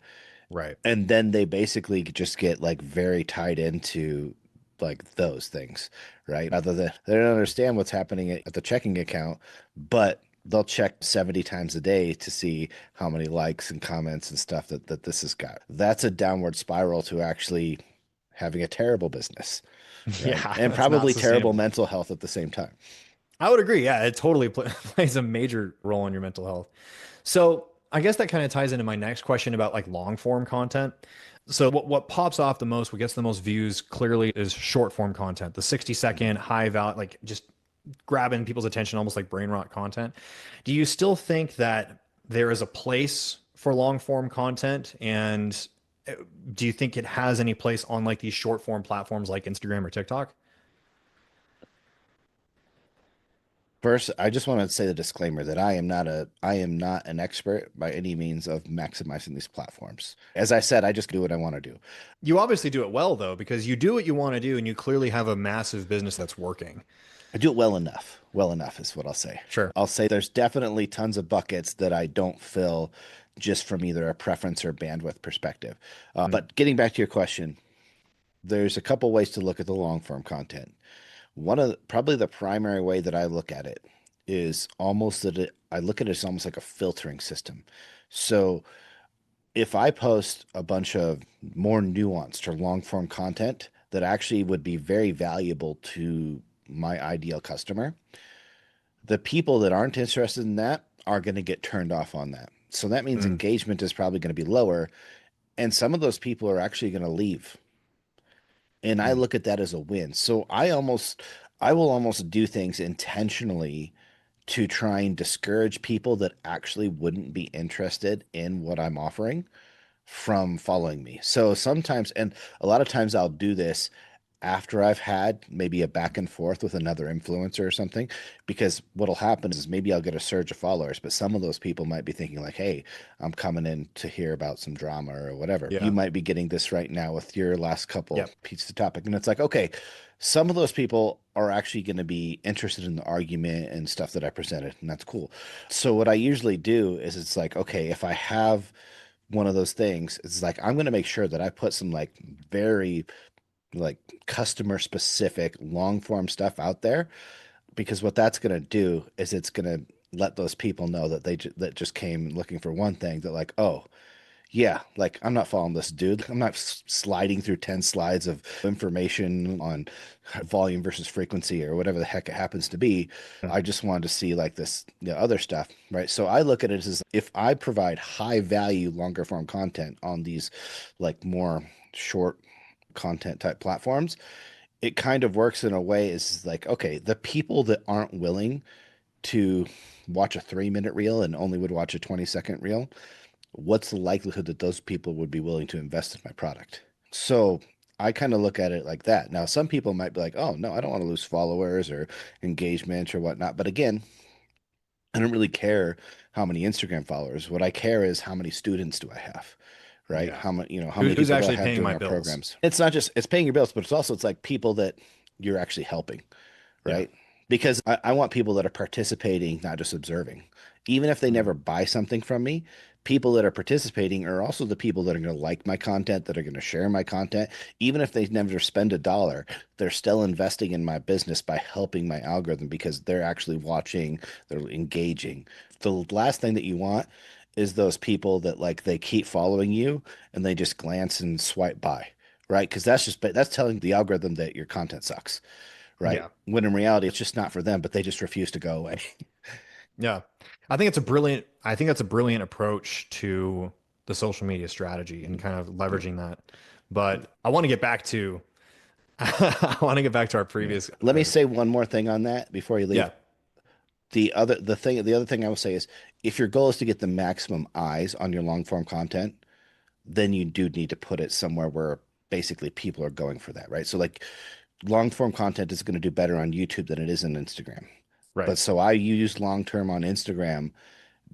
S1: Right.
S2: And then they basically just get like very tied into like those things, right? Other than they don't understand what's happening at the checking account, but they'll check 70 times a day to see how many likes and comments and stuff that this has got. That's a downward spiral to actually having a terrible business, right?
S1: Yeah,
S2: And
S1: that's not
S2: probably terrible
S1: sustainable.
S2: mental health at the same time.
S1: I would agree. Yeah, it totally plays a major role in your mental health. So I guess that kind of ties into my next question about like long form content. So what pops off the most, what gets the most views clearly is short form content, the 60-second high value, like just grabbing people's attention, almost like brain rot content. Do you still think that there is a place for long form content? And do you think it has any place on like these short form platforms like Instagram or TikTok?
S2: First, I just want to say the disclaimer that I am not an expert by any means of maximizing these platforms. As I said, I just do what I want to do.
S1: You obviously do it well though, because you do what you want to do and you clearly have a massive business that's working.
S2: I do it well enough. Well enough is what I'll say.
S1: Sure.
S2: I'll say there's definitely tons of buckets that I don't fill just from either a preference or bandwidth perspective.
S1: Mm.
S2: But getting back to your question, there's a couple ways to look at the long form content. Probably the primary way that I look at it is almost I look at it as almost like a filtering system. So if I post a bunch of more nuanced or long form content that actually would be very valuable to my ideal customer, the people that aren't interested in that are going to get turned off on that. So that means
S1: Mm.
S2: engagement is probably going to be lower. And some of those people are actually going to leave. And I
S1: Mm.
S2: look at that as a win. So I will almost do things intentionally to try and discourage people that actually wouldn't be interested in what I'm offering from following me. So sometimes, and a lot of times I'll do this after I've had maybe a back and forth with another influencer or something, because what'll happen is maybe I'll get a surge of followers, but some of those people might be thinking like, hey, I'm coming in to hear about some drama or whatever. You
S1: Yeah.
S2: might be getting this right now with your last couple
S1: Yep.
S2: pieces of topic. And it's like, okay, some of those people are actually going to be interested in the argument and stuff that I presented, and that's cool. So what I usually do is it's like, okay, if I have one of those things, it's like I'm going to make sure that I put some like very like customer specific long form stuff out there, because what that's going to do is it's going to let those people know that that just came looking for one thing, that like, oh, yeah, like I'm not following this dude. I'm not sliding through 10 slides of information on volume versus frequency or whatever the heck it happens to be. I just wanted to see like this, other stuff, right? So I look at it as if I provide high value, longer form content on these like more short content type platforms, it kind of works in a way is like, okay, the people that aren't willing to watch a 3 minute reel and only would watch a 20-second reel, what's the likelihood that those people would be willing to invest in my product? So I kind of look at it like that. Now, some people might be like, oh, no, I don't want to lose followers or engagement or whatnot. But again, I don't really care how many Instagram followers. What I care is how many students do I have, right?
S1: Yeah.
S2: How many
S1: Who's
S2: people do I
S1: actually
S2: have
S1: paying
S2: doing
S1: my
S2: our
S1: bills?
S2: programs? It's not just, it's paying your bills, but it's like people that you're actually helping,
S1: Yeah.
S2: right? Because I want people that are participating, not just observing. Even if they
S1: Mm.
S2: never buy something from me, people that are participating are also the people that are going to like my content, that are going to share my content. Even if they never spend a dollar, they're still investing in my business by helping my algorithm because they're actually watching, they're engaging. The last thing that you want is those people that like they keep following you and they just glance and swipe by, right? Because that's telling the algorithm that your content sucks, right?
S1: Yeah.
S2: When in reality, it's just not for them, but they just refuse to go away.
S1: Yeah. I think that's a brilliant approach to the social media strategy and kind of
S2: Yeah.
S1: leveraging that. But I want to get back to I want to get back to our
S2: Yeah.
S1: previous
S2: Let me say one more thing on that before you leave.
S1: yeah.
S2: The other thing I will say is if your goal is to get the maximum eyes on your long form content, then you do need to put it somewhere where basically people are going for that, right? So like long form content is going to do better on YouTube than it is on Instagram.
S1: Right.
S2: But so I use long term on Instagram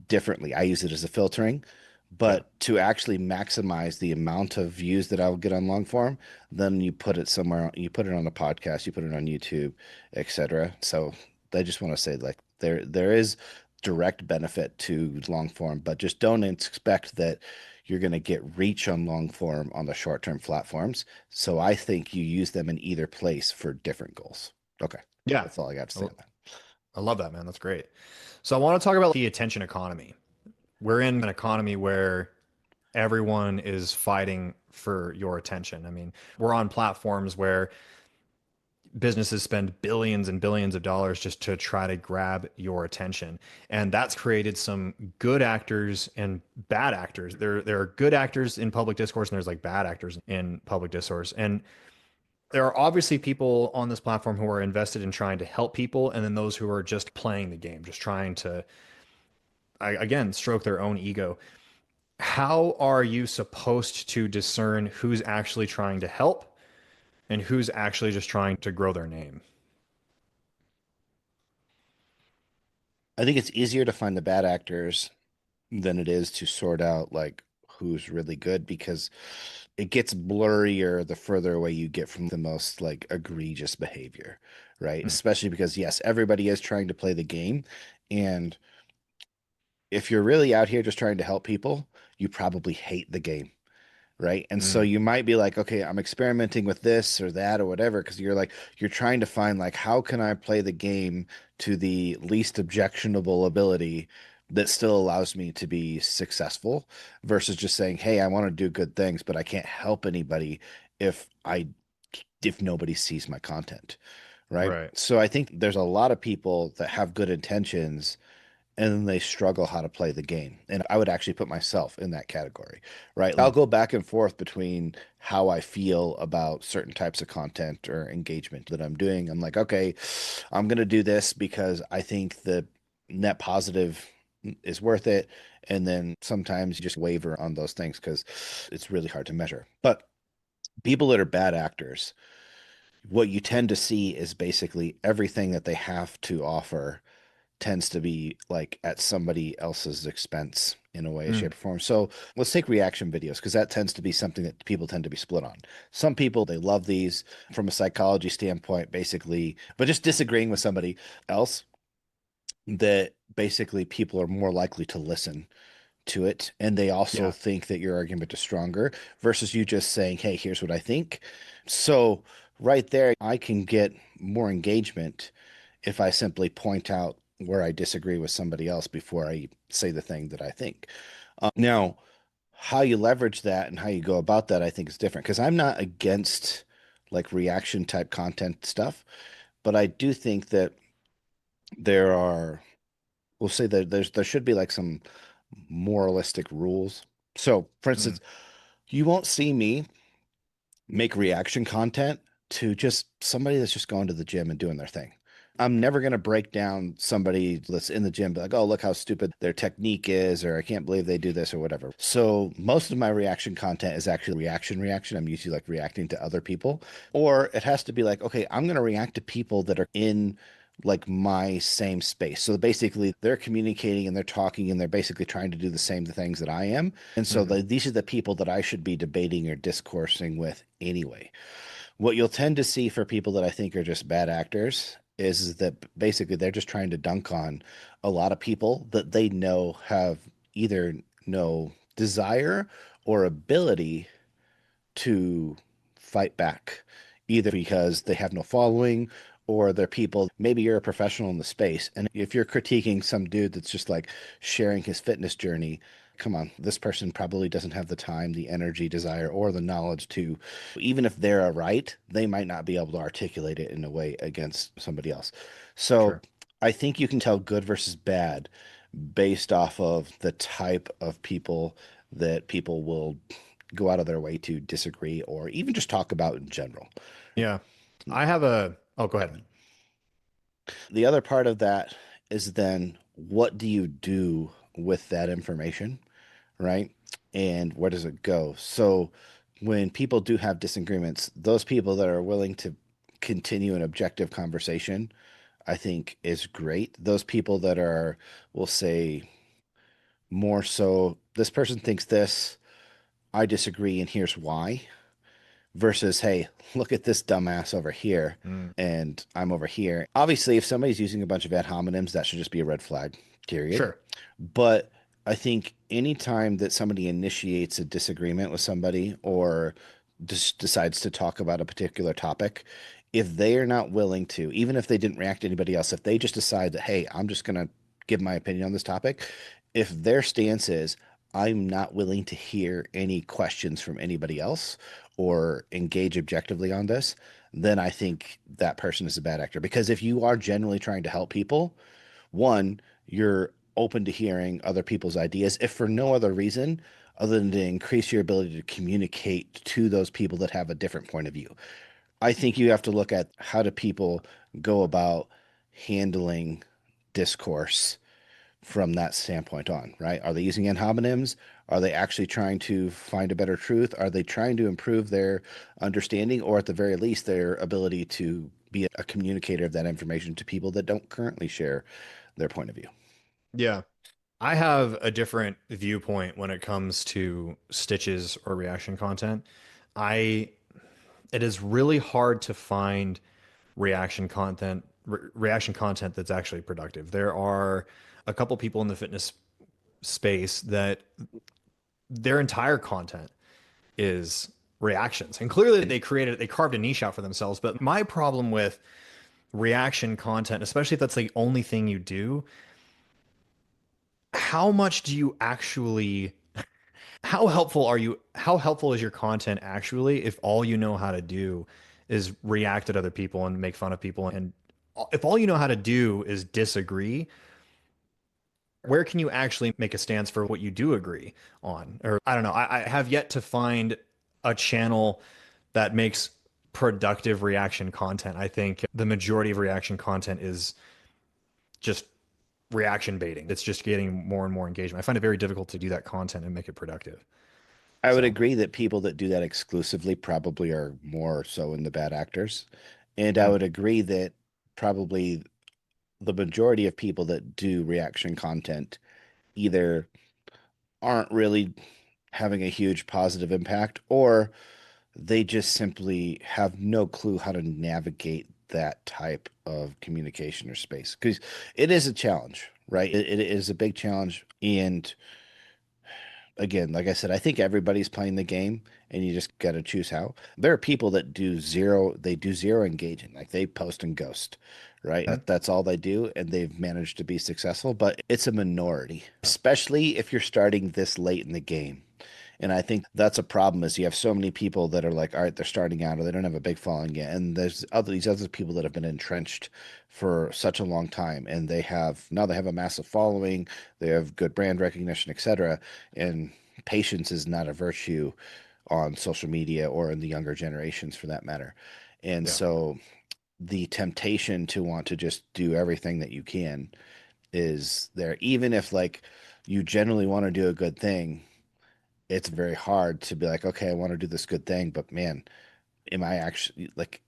S2: differently. I use it as a filtering,
S1: Yeah.
S2: but to actually maximize the amount of views that I'll get on long form, then you put it somewhere, you put it on a podcast, you put it on YouTube, etc. So I just want to say like there is direct benefit to long form, but just don't expect that you're going to get reach on long form on the short term platforms. So I think you use them in either place for different goals. Okay.
S1: Yeah.
S2: That's all I got to
S1: I,
S2: say on that.
S1: I love that, man. That's great. So I want to talk about the attention economy. We're in an economy where everyone is fighting for your attention. I mean, we're on platforms where businesses spend billions and billions of dollars just to try to grab your attention. And that's created some good actors and bad actors. There are good actors in public discourse and there's like bad actors in public discourse. And there are obviously people on this platform who are invested in trying to help people, and then those who are just playing the game, just trying to, again, stroke their own ego. How are you supposed to discern who's actually trying to help and who's actually just trying to grow their name?
S2: I think it's easier to find the bad actors than it is to sort out like who's really good because it gets blurrier the further away you get from the most like egregious behavior, right?
S1: Mm,
S2: Especially because yes, everybody is trying to play the game, and if you're really out here just trying to help people, you probably hate the game, right? And so
S1: mm,
S2: you might be like, okay, I'm experimenting with this or that or whatever, because you're like, you're trying to find like, how can I play the game to the least objectionable ability that still allows me to be successful versus just saying, hey, I want to do good things, but I can't help anybody if if nobody sees my content, right?
S1: right.
S2: So I think there's a lot of people that have good intentions and then they struggle how to play the game. And I would actually put myself in that category, right? I'll
S1: Mm,
S2: go back and forth between how I feel about certain types of content or engagement that I'm doing. I'm like, okay, I'm going to do this because I think the net positive is worth it. And then sometimes you just waver on those things because it's really hard to measure. But people that are bad actors, what you tend to see is basically everything that they have to offer tends to be like at somebody else's expense in a way,
S1: mm,
S2: shape, or form. So let's take reaction videos because that tends to be something that people tend to be split on. Some people, they love these from a psychology standpoint, basically, but just disagreeing with somebody else, that basically people are more likely to listen to it. And they also
S1: yeah.
S2: think that your argument is stronger versus you just saying, hey, here's what I think. So right there, I can get more engagement if I simply point out where I disagree with somebody else before I say the thing that I think. Now, how you leverage that and how you go about that, I think is different because I'm not against like reaction type content stuff, but I do think that there are, we'll say that there should be like some moralistic rules. So, for
S1: Mm,
S2: instance, you won't see me make reaction content to just somebody that's just going to the gym and doing their thing. I'm never going to break down somebody that's in the gym, be like, oh, look how stupid their technique is, or I can't believe they do this, or whatever. So most of my reaction content is actually reaction. I'm usually like reacting to other people, or it has to be like, okay, I'm going to react to people that are in like my same space. So basically, they're communicating and they're talking and they're basically trying to do the same things that I am. And so
S1: mhm,
S2: these are the people that I should be debating or discoursing with anyway. What you'll tend to see for people that I think are just bad actors is that basically they're just trying to dunk on a lot of people that they know have either no desire or ability to fight back, either because they have no following or they're people. Maybe you're a professional in the space. And if you're critiquing some dude that's just like sharing his fitness journey, come on, this person probably doesn't have the time, the energy, desire, or the knowledge to, even if they're right, they might not be able to articulate it in a way against somebody else. So
S1: sure.
S2: I think you can tell good versus bad based off of the type of people that people will go out of their way to disagree or even just talk about in general.
S1: Yeah. Oh, go ahead.
S2: The other part of that is then what do you do with that information, right? And where does it go? So when people do have disagreements, those people that are willing to continue an objective conversation, I think is great. Those people that are, we'll say, more so, this person thinks this, I disagree, and here's why versus, hey, look at this dumbass over here
S1: Mm,
S2: and I'm over here. Obviously, if somebody's using a bunch of ad hominems, that should just be a red flag, period.
S1: sure.
S2: But I think anytime that somebody initiates a disagreement with somebody or just decides to talk about a particular topic, if they are not willing to, even if they didn't react to anybody else, if they just decide that, hey, I'm just going to give my opinion on this topic, if their stance is, I'm not willing to hear any questions from anybody else or engage objectively on this, then I think that person is a bad actor. Because if you are genuinely trying to help people, one, you're open to hearing other people's ideas, if for no other reason other than to increase your ability to communicate to those people that have a different point of view. I think you have to look at how do people go about handling discourse from that standpoint on, right? Are they using ad hominems? Are they actually trying to find a better truth? Are they trying to improve their understanding or at the very least their ability to be a communicator of that information to people that don't currently share their point of view?
S1: Yeah. I have a different viewpoint when it comes to stitches or reaction content. I It is really hard to find reaction content that's actually productive. There are a couple people in the fitness space that their entire content is reactions. And clearly they carved a niche out for themselves. But my problem with reaction content, especially if that's the only thing you do, how much do you actually how helpful is your content actually if all you know how to do is react at other people and make fun of people, and if all you know how to do is disagree, where can you actually make a stance for what you do agree on? Or I don't know, I have yet to find a channel that makes productive reaction content. I think the majority of reaction content is just reaction baiting. It's just getting more and more engagement. I find it very difficult to do that content and make it productive.
S2: I would
S1: So,
S2: agree that people that do that exclusively probably are more so in the bad actors. And I
S1: mm,
S2: would agree that probably the majority of people that do reaction content either aren't really having a huge positive impact or they just simply have no clue how to navigate that type of communication or space because it is a challenge, right? It is a big challenge. And again, like I said, I think everybody's playing the game and you just got to choose how. There are people that do zero engaging, like they post and ghost, right?
S1: Mhm.
S2: That's all they do, and they've managed to be successful, but it's a minority, especially if you're starting this late in the game. And I think that's a problem is you have so many people that are like, all right, they're starting out or they don't have a big following yet. And there's these other people that have been entrenched for such a long time and they have a massive following, they have good brand recognition, etc. And patience is not a virtue on social media or in the younger generations for that matter. And
S1: Yeah.
S2: so the temptation to want to just do everything that you can is there, even if like you generally want to do a good thing. It's very hard to be like, okay, I want to do this good thing, but man, am I actually like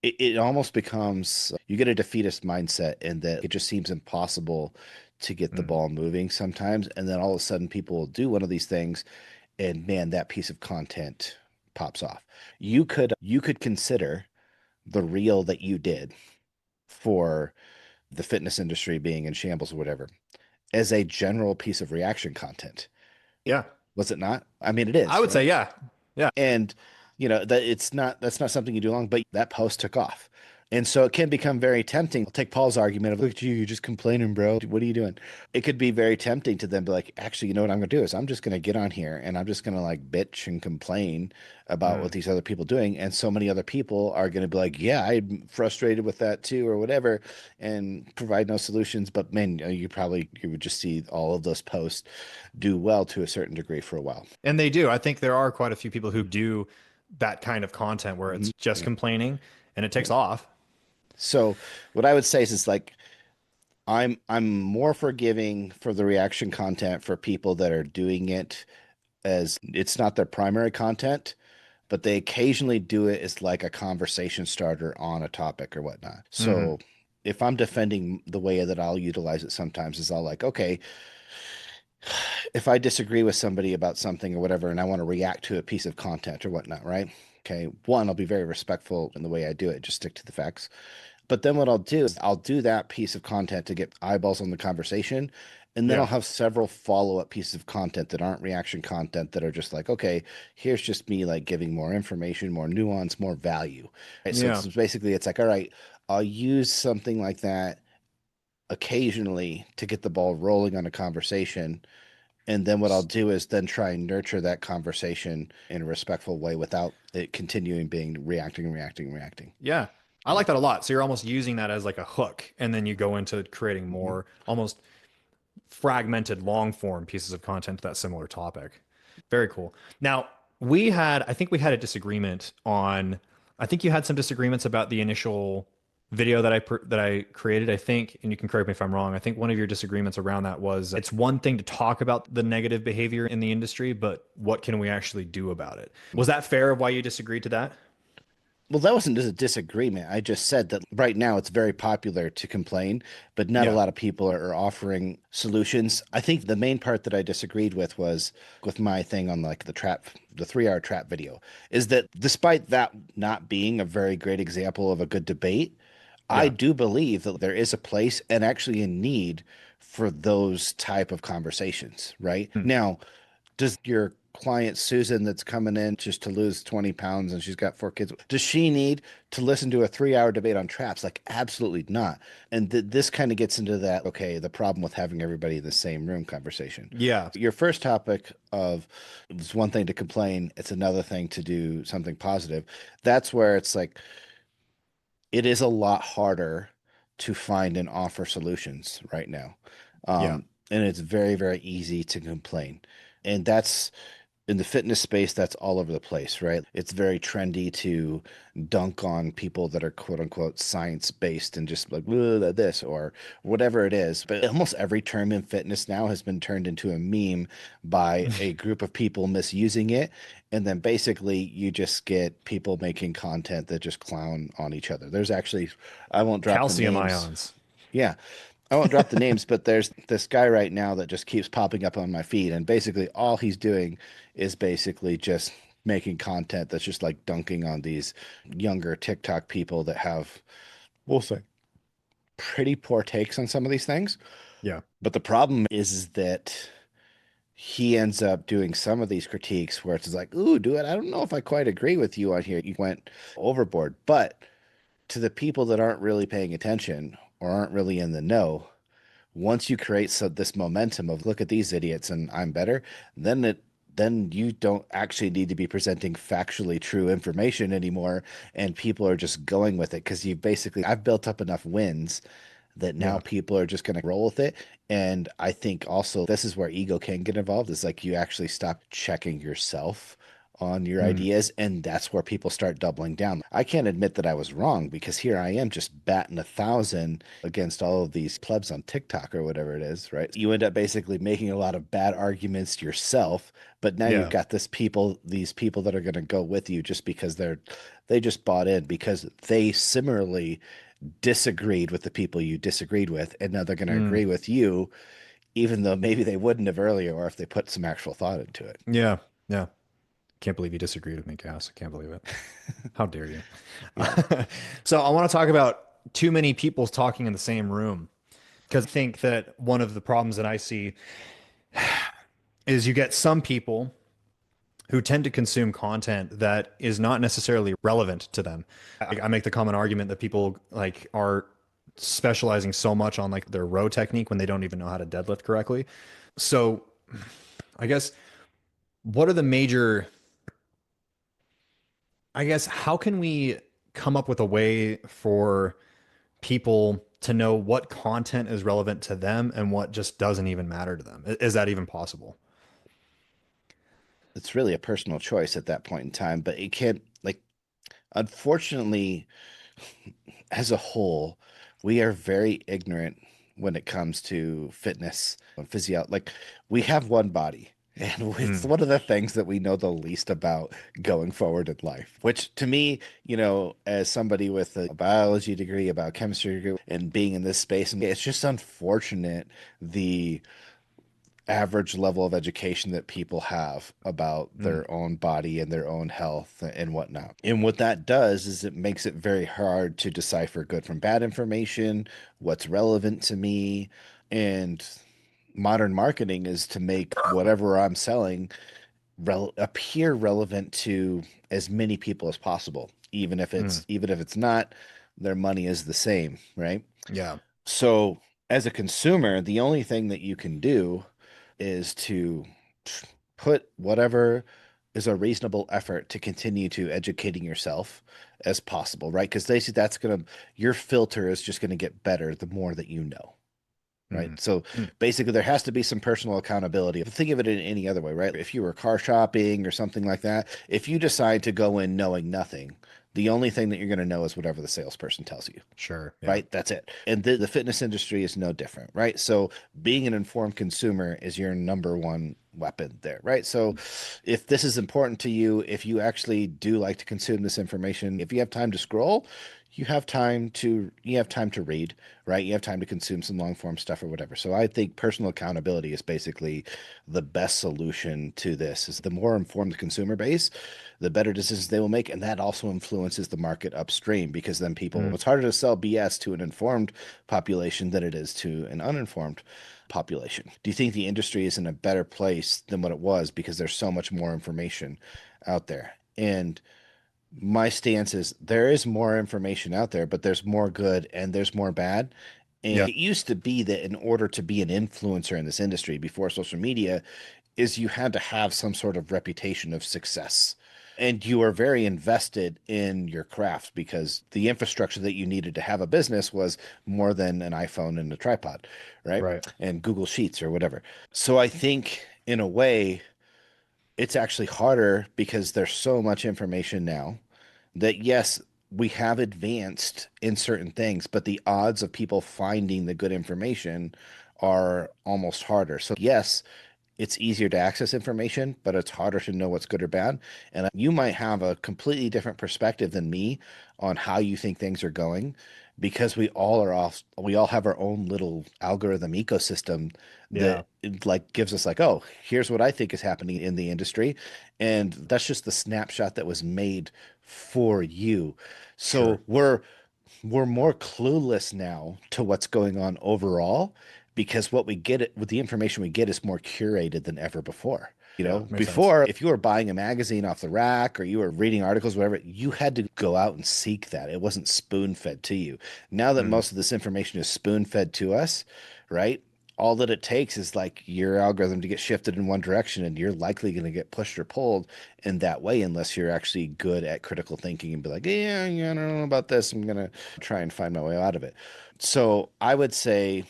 S2: it almost becomes you get a defeatist mindset and that it just seems impossible to get the
S1: Mm.
S2: ball moving sometimes. And then all of a sudden people will do one of these things and man, that piece of content pops off. You could consider the reel that you did for the fitness industry being in shambles or whatever as a general piece of reaction content.
S1: Yeah.
S2: Was it not? I mean, it
S1: I
S2: is,
S1: would say
S2: right?
S1: yeah. Yeah.
S2: And that that's not something you do long, but that post took off. And so it can become very tempting. I'll take Paul's argument of, look at you, you're just complaining, bro. What are you doing? It could be very tempting to then be like, actually, you know what I'm gonna do is I'm just gonna get on here and I'm just gonna like bitch and complain about what
S1: Mm.
S2: these other people doing. And so many other people are gonna be like, yeah, I'm frustrated with that too, or whatever, and provide no solutions. But man, you would just see all of those posts do well to a certain degree for a while.
S1: And they do. I think there are quite a few people who do that kind of content where
S2: Mhm.
S1: it's just
S2: Yeah.
S1: complaining and it
S2: Yeah.
S1: takes off.
S2: So what I would say is like I'm more forgiving for the reaction content for people that are doing it as it's not their primary content, but they occasionally do it as like a conversation starter on a topic or whatnot.
S1: Hmm.
S2: So if I'm defending the way that I'll utilize it sometimes is I'll like, okay, if I disagree with somebody about something or whatever, and I want to react to a piece of content or whatnot, right? Okay, one, I'll be very respectful in the way I do it, just stick to the facts. But then what I'll do is I'll do that piece of content to get eyeballs on the conversation. And then I'll
S1: Yeah.
S2: have several follow-up pieces of content that aren't reaction content that are just like, okay, here's just me like giving more information, more nuance, more value. Right? So
S1: Yeah.
S2: it's basically it's like, all right, I'll use something like that occasionally to get the ball rolling on a conversation. And then what I'll do is then try and nurture that conversation in a respectful way without it continuing being reacting, reacting, reacting.
S1: Yeah. I
S2: Yeah.
S1: like that a lot. So you're almost using that as like a hook, and then you go into creating
S2: Mhm.
S1: more almost fragmented long form pieces of content to that similar topic. Very cool. Now, I think we had a disagreement on, I think you had some disagreements about the initial video that I created, I think, and you can correct me if I'm wrong. I think one of your disagreements around that was it's one thing to talk about the negative behavior in the industry, but what can we actually do about it? Was that fair of why you disagreed to that?
S2: Well, that wasn't just a disagreement. I just said that right now it's very popular to complain, but not a
S1: Yeah.
S2: lot of people are offering solutions. I think the main part that I disagreed with was with my thing on like the 3 hour trap video, is that despite that not being a very great example of a good debate, I
S1: Yeah.
S2: do believe that there is a place and actually a need for those type of conversations, right?
S1: Hmm.
S2: Now, does your client Susan that's coming in just to lose 20 pounds and she's got 4 kids, does she need to listen to a 3 hour debate on traps? Like, absolutely not. And this kind of gets into that, okay, the problem with having everybody in the same room conversation.
S1: Yeah.
S2: Your first topic of it's one thing to complain, it's another thing to do something positive. That's where it's like, it is a lot harder to find and offer solutions right now.
S1: Yeah.
S2: And it's very, very easy to complain. And that's in the fitness space, that's all over the place, right? It's very trendy to dunk on people that are quote unquote science based and just like "Ugh, this or whatever it is. But almost every term in fitness now has been turned into a meme by a group of people misusing it. And then basically you just get people making content that just clown on each other. There's actually, I won't drop the
S1: Calcium
S2: names.
S1: ions.
S2: Yeah, I won't drop the names, but there's this guy right now that just keeps popping up on my feed, and basically all he's doing is basically just making content that's just like dunking on these younger TikTok people that have, we'll say, pretty poor takes on some of these things.
S1: Yeah.
S2: But the problem is that he ends up doing some of these critiques where it's like, ooh, do it. I don't know if I quite agree with you on here. You went overboard, but to the people that aren't really paying attention or aren't really in the know, once you create this momentum of look at these idiots and I'm better, then you don't actually need to be presenting factually true information anymore, and people are just going with it because I've built up enough wins that now
S1: Yeah.
S2: people are just going to roll with it. And I think also this is where ego can get involved, is like you actually stop checking yourself on your
S1: Mm.
S2: ideas, and that's where people start doubling down. I can't admit that I was wrong because here I am just batting 1,000 against all of these plebs on TikTok or whatever it is, right? You end up basically making a lot of bad arguments yourself, but now you've
S1: Yeah.
S2: got these people that are going to go with you just because they just bought in because they similarly disagreed with the people you disagreed with, and now they're going to
S1: Mm.
S2: agree with you, even though maybe they wouldn't have earlier, or if they put some actual thought into it.
S1: Yeah. Yeah. Can't believe you disagreed with me, Cass. I can't believe it. How dare you?
S2: Yeah.
S1: So I want to talk about too many people talking in the same room because I think that one of the problems that I see is you get some people who tend to consume content that is not necessarily relevant to them. I make the common argument that people like are specializing so much on like their row technique when they don't even know how to deadlift correctly. So I guess what are the major, I guess, how can we come up with a way for people to know what content is relevant to them and what just doesn't even matter to them? Is that even possible?
S2: It's really a personal choice at that point in time, but it can't, like, unfortunately, as a whole, we are very ignorant when it comes to fitness and physio. Like, we have one body, and it's
S1: Mm,
S2: one of the things that we know the least about going forward in life. Which, to me, as somebody with a biology degree, a biochemistry degree, and being in this space, and it's just unfortunate the average level of education that people have about
S1: mm,
S2: their own body and their own health and whatnot. And what that does is it makes it very hard to decipher good from bad information, what's relevant to me. And modern marketing is to make whatever I'm selling appear relevant to as many people as possible.
S1: mm.
S2: Even if it's not, their money is the same, right?
S1: Yeah.
S2: So, as a consumer, the only thing that you can do is to put whatever is a reasonable effort to continue to educating yourself as possible, right? Because they see your filter is just going to get better the more that you know, right?
S1: Mm,
S2: So
S1: mm.
S2: basically, there has to be some personal accountability. Think of it in any other way, right? If you were car shopping or something like that, if you decide to go in knowing nothing, the only thing that you're going to know is whatever the salesperson tells you,
S1: Sure. Yeah.
S2: right? That's it. And the fitness industry is no different, right? So being an informed consumer is your number one weapon there, right? So if this is important to you, if you actually do like to consume this information, if you have time to scroll, you have time to read, right? You have time to consume some long form stuff or whatever. So I think personal accountability is basically the best solution to this. Is the more informed the consumer base, the better decisions they will make. And that also influences the market upstream because then
S1: Mm,
S2: it's harder to sell BS to an informed population than it is to an uninformed population. Do you think the industry is in a better place than what it was because there's so much more information out there? And my stance is there is more information out there, but there's more good and there's more bad.
S1: yeah.
S2: And it used to be that in order to be an influencer in this industry before social media, is you had to have some sort of reputation of success. And you are very invested in your craft because the infrastructure that you needed to have a business was more than an iPhone and a tripod, right?
S1: Right.
S2: And Google Sheets or whatever. So I think in a way, it's actually harder because there's so much information now that yes, we have advanced in certain things, but the odds of people finding the good information are almost harder. So yes, it's easier to access information, but it's harder to know what's good or bad. And you might have a completely different perspective than me on how you think things are going because we all have our own little algorithm ecosystem
S1: Yeah.
S2: that like gives us like, oh, here's what I think is happening in the industry. And that's just the snapshot that was made for you. So
S1: Sure.
S2: we're more clueless now to what's going on overall because what we get it with the information we get is more curated than ever before.
S1: Yeah, makes sense.
S2: Before, if you were buying a magazine off the rack or you were reading articles, whatever, you had to go out and seek that. It wasn't spoon fed to you. Now that
S1: Mm,
S2: most of this information is spoon fed to us, right? All that it takes is like your algorithm to get shifted in one direction, and you're likely going to get pushed or pulled in that way unless you're actually good at critical thinking and be like, yeah, I don't know about this. I'm going to try and find my way out of it. So I would say,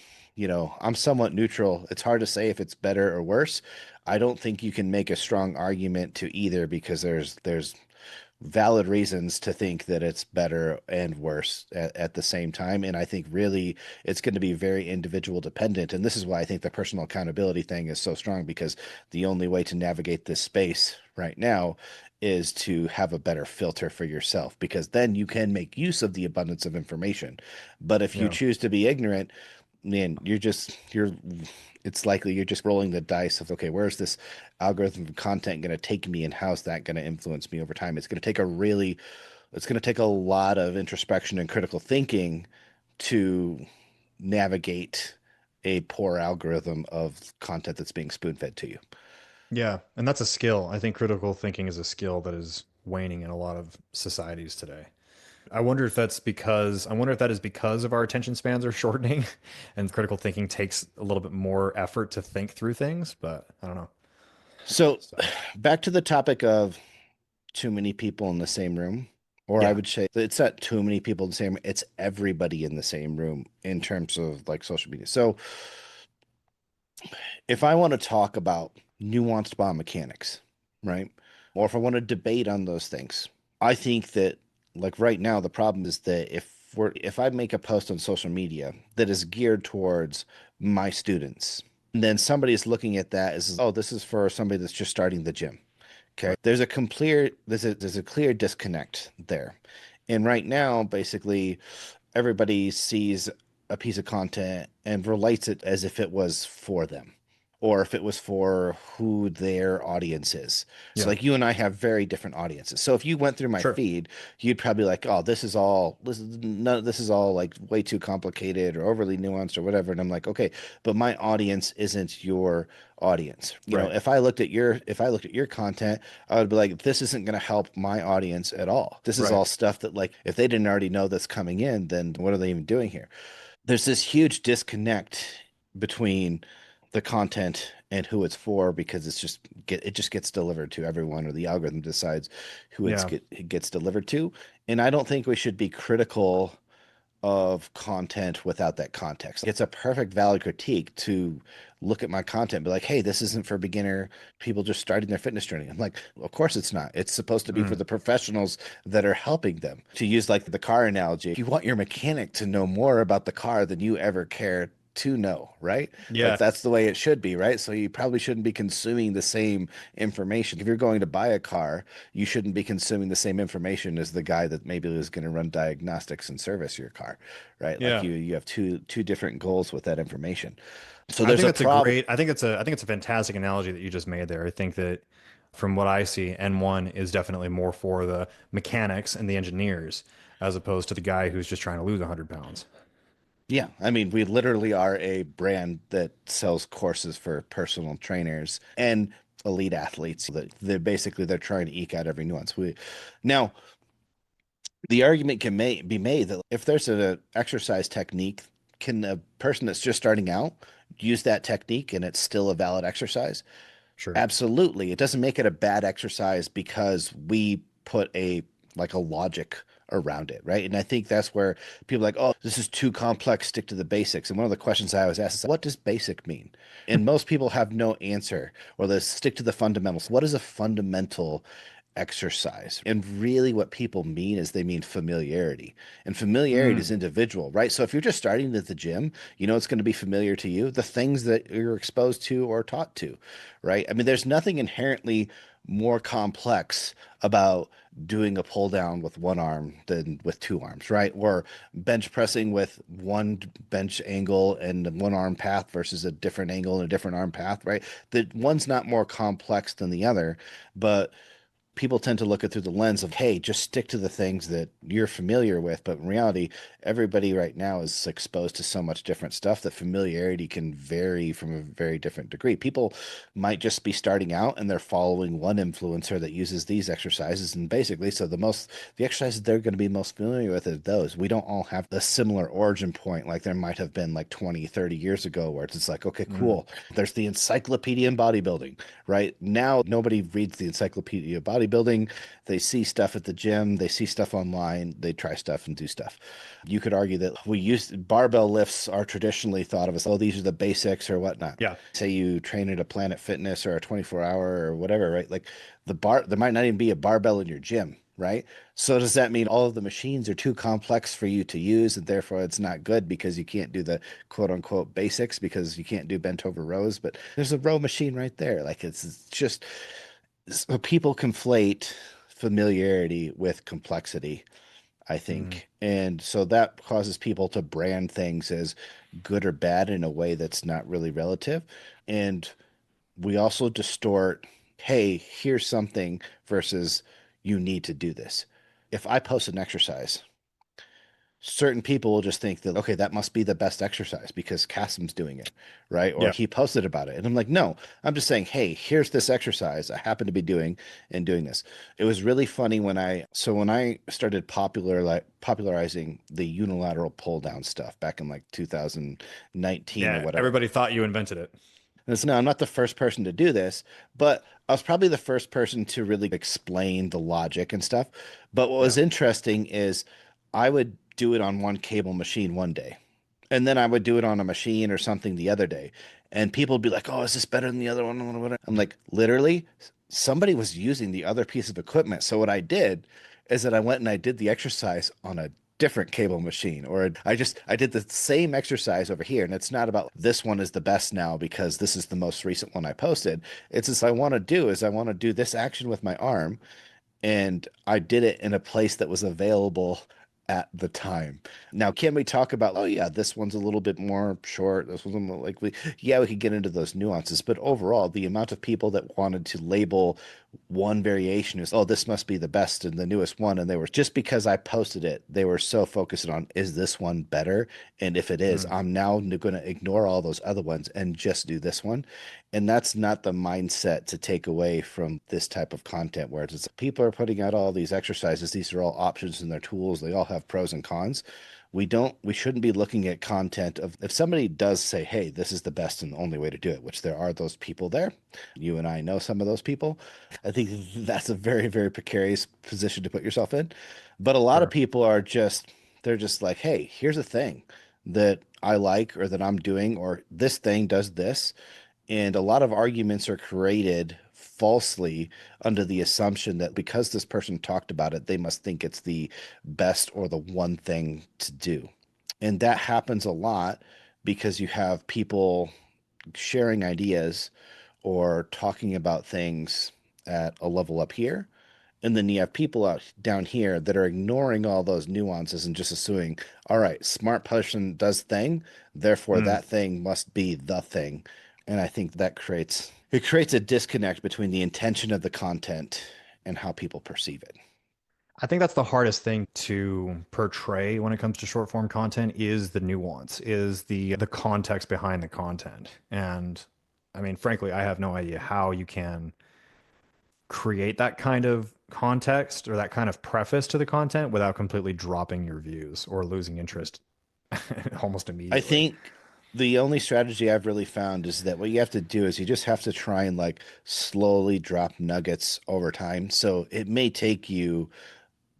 S2: I'm somewhat neutral. It's hard to say if it's better or worse. I don't think you can make a strong argument to either because there's valid reasons to think that it's better and worse at the same time. And I think really it's going to be very individual dependent. And this is why I think the personal accountability thing is so strong because the only way to navigate this space right now is to have a better filter for yourself because then you can make use of the abundance of information. But if you
S1: yeah.
S2: choose to be ignorant, man, it's likely you're just rolling the dice of, okay, where's this algorithm of content going to take me and how's that going to influence me over time? It's going to take a lot of introspection and critical thinking to navigate a poor algorithm of content that's being spoon fed to you.
S1: Yeah. And that's a skill. I think critical thinking is a skill that is waning in a lot of societies today. I wonder if that is because of our attention spans are shortening and critical thinking takes a little bit more effort to think through things, but I don't know.
S2: So
S1: So,
S2: back to the topic of too many people in the same room. Or I
S1: yeah,
S2: would say that it's not too many people in the same room, it's everybody in the same room in terms of like social media. So if I want to talk about nuanced biomechanics, right? Or if I want to debate on those things, I think that like right now the problem is that if I make a post on social media that is geared towards my students, and then somebody is looking at that as, oh, this is for somebody that's just starting the gym. Okay.
S1: right.
S2: There's a clear disconnect there. And right now, basically, everybody sees a piece of content and relates it as if it was for them or if it was for who their audience is. So
S1: Yeah,
S2: like you and I have very different audiences. So if you went through my
S1: sure.
S2: feed, you'd probably like, oh, this is all like way too complicated or overly nuanced or whatever. And I'm like, okay, but my audience isn't your audience.
S1: Right,
S2: If I looked at your content, I would be like, this isn't going to help my audience at all. This is
S1: right.
S2: all stuff that like if they didn't already know that's coming in, then what are they even doing here? There's this huge disconnect between the content and who it's for because it just gets delivered to everyone or the algorithm decides who
S1: Yeah.
S2: it gets delivered to. And I don't think we should be critical of content without that context. It's a perfect valid critique to look at my content and be like, hey, this isn't for beginner people just starting their fitness journey. I'm like, of course it's not. It's supposed to be for
S1: Mm,
S2: the professionals that are helping them. To use like the car analogy, if you want your mechanic to know more about the car than you ever care to know, right? Like
S1: yeah.
S2: that's the way it should be, right? So you probably shouldn't be consuming the same information. If you're going to buy a car, you shouldn't be consuming the same information as the guy that maybe is going to run diagnostics and service your car, right? Like
S1: Yeah.
S2: you have two different goals with that information. So there's a problem.
S1: I think it's a fantastic analogy that you just made there. I think that from what I see, N1 is definitely more for the mechanics and the engineers as opposed to the guy who's just trying to lose 100 pounds.
S2: Yeah, I mean, we literally are a brand that sells courses for personal trainers and elite athletes that they're trying to eke out every nuance. We now the argument be made that if there's an exercise technique, can a person that's just starting out use that technique and it's still a valid exercise?
S1: Sure.
S2: Absolutely. It doesn't make it a bad exercise because we put a logic around it, right? And I think that's where people are like, oh, this is too complex, stick to the basics. And one of the questions I always ask is, what does basic mean? And most people have no answer, or they stick to the fundamentals. What is a fundamental exercise? And really what people mean is they mean familiarity. And familiarity is
S1: Mm,
S2: individual, right? So if you're just starting at the gym, it's going to be familiar to you, the things that you're exposed to or taught to, right? I mean, there's nothing inherently more complex about doing a pull down with one arm than with two arms, right? Or bench pressing with one bench angle and one arm path versus a different angle and a different arm path, right? The one's not more complex than the other, but people tend to look at through the lens of, hey, just stick to the things that you're familiar with. But in reality, everybody right now is exposed to so much different stuff that familiarity can vary from a very different degree. People might just be starting out and they're following one influencer that uses these exercises. And basically, so the exercises they're going to be most familiar with are those. We don't all have a similar origin point like there might have been like 20, 30 years ago, where it's like, okay,
S1: Mm.
S2: cool. There's the encyclopedia in bodybuilding. Right now, nobody reads the encyclopedia of bodybuilding. They see stuff at the gym, they see stuff online, they try stuff and do stuff. You could argue that we use barbell lifts are traditionally thought of as, oh, these are the basics or whatnot.
S1: Yeah.
S2: Say you train at a Planet Fitness or a 24-hour or whatever, right? Like there might not even be a barbell in your gym, right? So does that mean all of the machines are too complex for you to use and therefore it's not good because you can't do the quote unquote basics because you can't do bent over rows? But there's a row machine right there. Like it's just so people conflate familiarity with complexity, I
S1: Mm.
S2: think. And so that causes people to brand things as good or bad in a way that's not really relative. And we also distort, hey, here's something versus you need to do this. If I post an exercise, certain people will just think that, okay, that must be the best exercise because Kassem's doing it, right? Or
S1: Yeah.
S2: he posted about it. And I'm like, no, I'm just saying, hey, here's this exercise I happen to be doing and doing this. It was really funny when I started popularizing the unilateral pull down stuff back in like 2019 or
S1: Yeah.
S2: whatever.
S1: Everybody thought you invented it.
S2: And it's no, I'm not the first person to do this, but I was probably the first person to really explain the logic and stuff. But what
S1: Yeah.
S2: was interesting is I would do it on one cable machine one day, and then I would do it on a machine or something the other day. And people would be like, oh, is this better than the other one? I'm like, literally, somebody was using the other piece of equipment. So what I did is that I went and I did the exercise on a different cable machine, or I did the same exercise over here. And it's not about this one is the best now because this is the most recent one I posted. It's just I want to do this action with my arm, and I did it in a place that was available at the time. Now, can we talk about, oh yeah, this one's a little bit more short, this one's more like yeah, we could get into those nuances, but overall, the amount of people that wanted to label one variation as, oh, this must be the best and the newest one, and they were just because I posted it, they were so focused on, is this one better? And if it is,
S1: Mm.
S2: I'm now going to ignore all those other ones and just do this one. And that's not the mindset to take away from this type of content where it's people are putting out all these exercises. These are all options and their tools. They all have pros and cons. We shouldn't be looking at content of, if somebody does say, hey, this is the best and the only way to do it, which there are those people there. You and I know some of those people. I think that's a very, very precarious position to put yourself in. But a lot of
S1: Sure.
S2: people are just, they're just like, hey, here's a thing that I like or that I'm doing, or this thing does this. And a lot of arguments are created falsely under the assumption that because this person talked about it, they must think it's the best or the one thing to do. And that happens a lot because you have people sharing ideas or talking about things at a level up here. And then you have people out down here that are ignoring all those nuances and just assuming, all right, smart person does thing, therefore
S1: Mm.
S2: that thing must be the thing. And I think that creates a disconnect between the intention of the content and how people perceive it.
S1: I think that's the hardest thing to portray when it comes to short form content is the nuance, is the context behind the content. And I mean, frankly, I have no idea how you can create that kind of context or that kind of preface to the content without completely dropping your views or losing interest almost
S2: I
S1: immediately.
S2: think the only strategy I've really found is that what you have to do is you just have to try and like slowly drop nuggets over time. So it may take you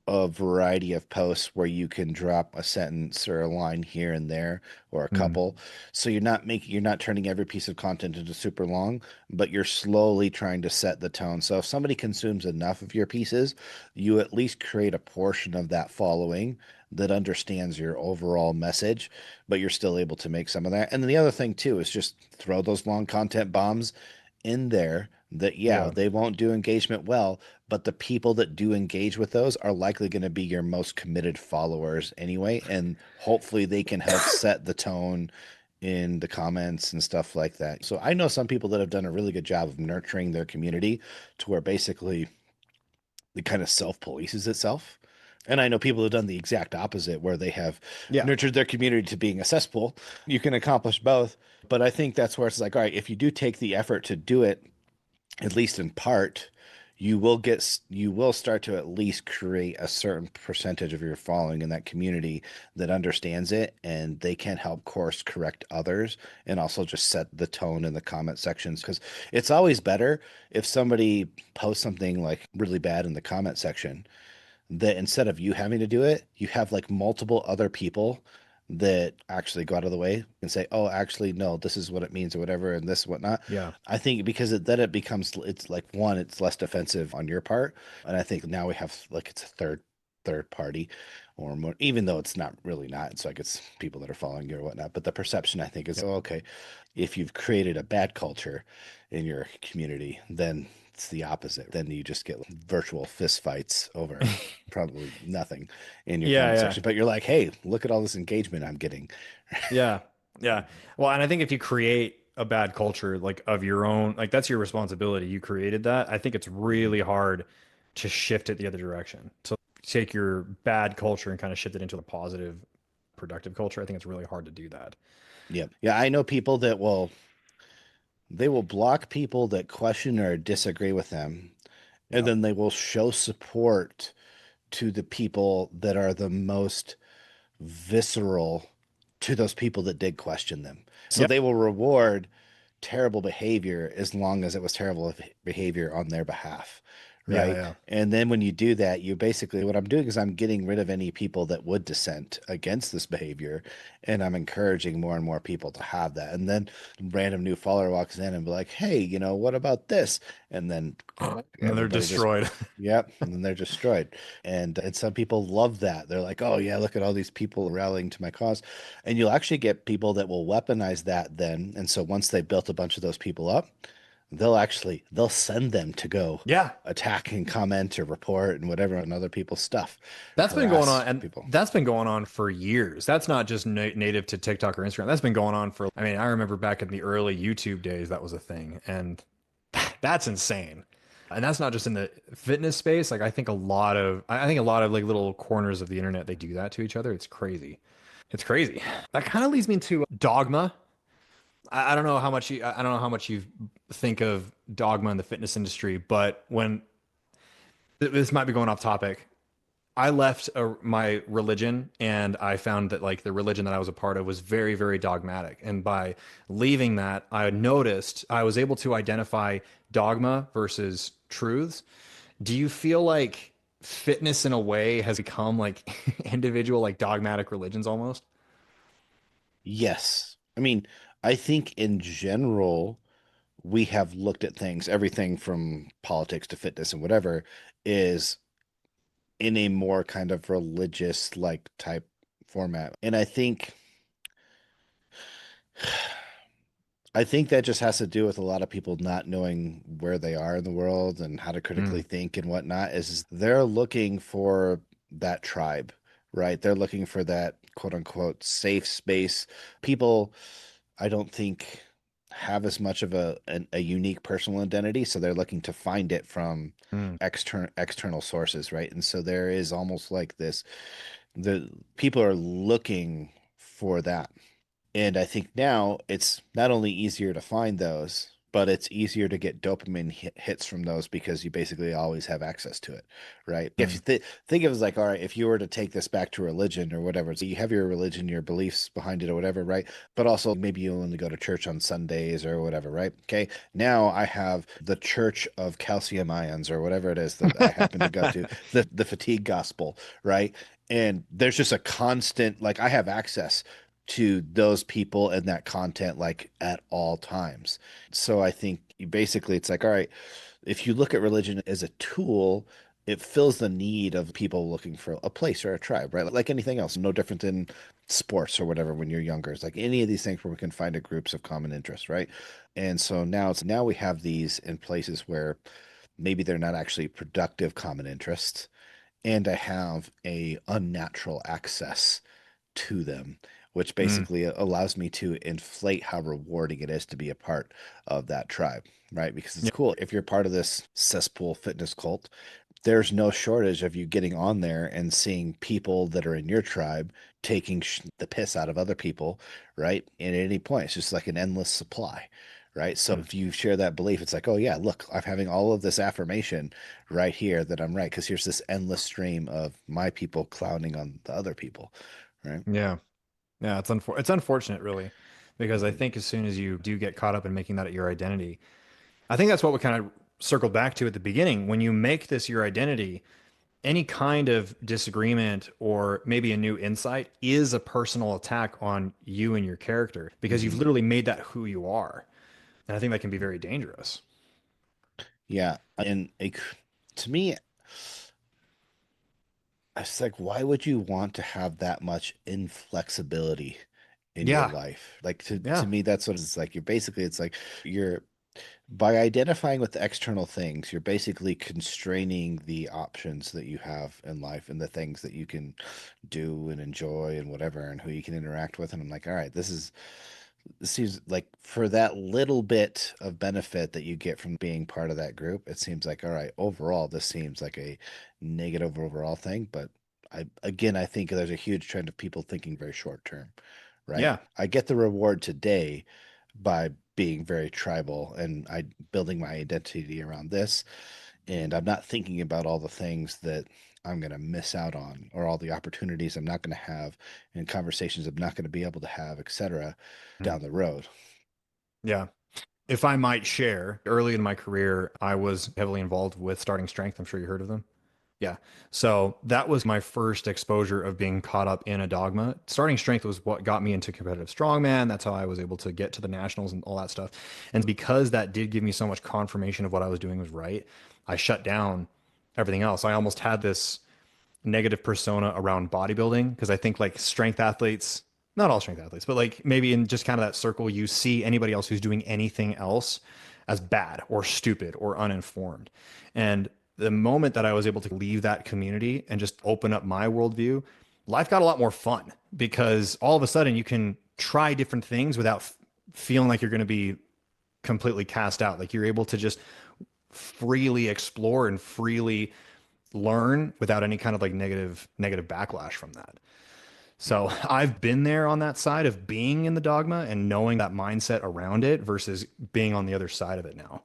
S2: a variety of posts where you can drop a sentence or a line here and there or a
S1: Mm.
S2: couple. So you're not turning every piece of content into super long, but you're slowly trying to set the tone. So if somebody consumes enough of your pieces, you at least create a portion of that following that understands your overall message, but you're still able to make some of that. And then the other thing too is just throw those long content bombs in there that, yeah,
S1: Yeah.
S2: they won't do engagement well, but the people that do engage with those are likely going to be your most committed followers anyway. And hopefully they can help set the tone in the comments and stuff like that. So I know some people that have done a really good job of nurturing their community to where basically it kind of self-polices itself. And I know people have done the exact opposite where they have
S1: Yeah.
S2: nurtured their community to being a cesspool. You can accomplish both. But I think that's where it's like, all right, if you do take the effort to do it, at least in part, you will start to at least create a certain percentage of your following in that community that understands it, and they can help course correct others and also just set the tone in the comment sections, because it's always better if somebody posts something like really bad in the comment section, that instead of you having to do it, you have like multiple other people that actually go out of the way and say, "Oh, actually, no, this is what it means," or whatever, and this whatnot.
S1: Yeah.
S2: I think because then it becomes, it's like, one, it's less defensive on your part, and I think now we have like, it's a third party or more, even though it's not really not. It's like it's people that are following you or whatnot. But the perception, I think, is,
S1: Yep.
S2: oh, okay, if you've created a bad culture in your community, then it's the opposite. Then you just get virtual fist fights over probably nothing in your
S1: Yeah,
S2: comment
S1: yeah.
S2: section. But you're like, hey, look at all this engagement I'm getting.
S1: Yeah. Yeah. Well, and I think if you create a bad culture like of your own, like that's your responsibility. You created that. I think it's
S2: Mhm.
S1: really hard to shift it the other direction. To take your bad culture and kind of shift it into a positive, productive culture. I think it's really hard to do that.
S2: Yeah. Yeah. I know people that they will block people that question or disagree with them. And
S1: Yeah.
S2: then they will show support to the people that are the most visceral to those people that did question them. So
S1: Yeah.
S2: they will reward terrible behavior as long as it was terrible behavior on their behalf,
S1: Yeah.
S2: right?
S1: Yeah.
S2: And then when you do that, you basically, what I'm doing is I'm getting rid of any people that would dissent against this behavior, and I'm encouraging more and more people to have that. And then random new follower walks in and be like, "Hey, what about this?" And then
S1: And then they're
S2: everybody just,
S1: destroyed.
S2: yep, and then they're destroyed. And some people love that. They're like, "Oh yeah, look at all these people rallying to my cause." And you'll actually get people that will weaponize that then. And so once they built a bunch of those people up, they'll send them to go
S1: Yeah.
S2: attack and comment or report and whatever on other people's stuff,
S1: That's been going on,
S2: harass
S1: and
S2: people.
S1: that's been going on for years. That's not just native to TikTok or Instagram. That's been going on for, I mean, I remember back in the early YouTube days, that was a thing. And that's insane. And that's not just in the fitness space. Like I think a lot of like little corners of the internet, they do that to each other. It's crazy. It's crazy. That kind of leads me to Dogma. I don't know how much I don't know how much you think of Dogma in the fitness industry, but when this might be going off topic, I left my religion and I found that like the religion that I was a part of was very, very dogmatic. And by leaving that, I noticed I was able to identify dogma versus truths. Do you feel like fitness in a way has become like individual, like dogmatic religions almost?
S2: Yes. I mean, I think in general, we have looked at things, everything from politics to fitness and whatever, is in a more kind of religious like type format. And I think that just has to do with a lot of people not knowing where they are in the world and how to critically
S1: Mm,
S2: think and whatnot. Is they're looking for that tribe, right? They're looking for that quote unquote safe space. People, I don't think, have as much of a unique personal identity, so they're looking to find it from
S1: mm,
S2: external sources, right? And so there is almost like this, the people are looking for that. And I think now it's not only easier to find those, but it's easier to get dopamine hits from those because you basically always have access to it, right? If you
S1: mm.
S2: think of it as like, all right, if you were to take this back to religion or whatever, so you have your religion, your beliefs behind it or whatever, right? But also maybe you only go to church on Sundays or whatever, right? Okay. Now I have the Church of Calcium Ions or whatever it is that I happen to go to, the fatigue gospel, right? And there's just a constant, like I have access to those people and that content like at all times. So I think basically it's like, all right, if you look at religion as a tool, it fills the need of people looking for a place or a tribe, right? Like anything else, no different than sports or whatever when you're younger. It's like any of these things where we can find a groups of common interest, right? And so now we have these in places where maybe they're not actually productive common interests, and I have a unnatural access to them, which
S1: Mm.
S2: basically allows me to inflate how rewarding it is to be a part of that tribe, right? Because it's
S1: Yeah.
S2: cool if you're part of this cesspool fitness cult. there's no shortage of you getting on there and seeing people that are in your tribe taking the piss out of other people, right? And at any point, it's just like an endless supply, right? So
S1: Mm.
S2: if you share that belief, it's like, oh yeah, look, I'm having all of this affirmation right here that I'm right, because here's this endless stream of my people clowning on the other people, right?
S1: Yeah. Yeah, it's unfortunate really, because I
S2: Mhm.
S1: think as soon as you do get caught up in making that your identity, I think that's what we kind of circled back to at the beginning. When you make this your identity, any kind of disagreement or maybe a new insight is a personal attack on you and your character because you've
S2: Mhm.
S1: literally made that who you are. And I think that can be very dangerous.
S2: Yeah, and to me, it's like, why would you want to have that much inflexibility in your
S1: Yeah.
S2: life? Like to
S1: Yeah.
S2: me, that's what it's like. You're basically, it's like you're by identifying with external things, you're basically constraining the options that you have in life and the things that you can do and enjoy and whatever and who you can interact with. And I'm like, all right, this seems like for that little bit of benefit that you get from being part of that group, it seems like, all right, overall, this seems like a negative overall thing. But I think there's a huge trend of people thinking very short term, right?
S1: Yeah.
S2: I get the reward today by being very tribal and I building my identity around this. And I'm not thinking about all the things that I'm going to miss out on or all the opportunities I'm not going to have and conversations I'm not going to be able to have, etc.,
S1: Mm.
S2: down the road.
S1: Yeah. If I might share, early in my career, I was heavily involved with Starting Strength. I'm sure you heard of them. Yeah. So that was my first exposure of being caught up in a dogma. Starting Strength was what got me into competitive strongman. That's how I was able to get to the nationals and all that stuff. And because that did give me so much confirmation of what I was doing was right, I shut down everything else. I almost had this negative persona around bodybuilding because I think like strength athletes, not all strength athletes, but like maybe in just kind of that circle, you see anybody else who's doing anything else as bad or stupid or uninformed. And the moment that I was able to leave that community and just open up my worldview, life got a lot more fun because all of a sudden you can try different things without feeling like you're going to be completely cast out. Like you're able to just freely explore and freely learn without any kind of like negative backlash from that. So I've been there on that side of being in the dogma and knowing that mindset around it versus being on the other side of it now.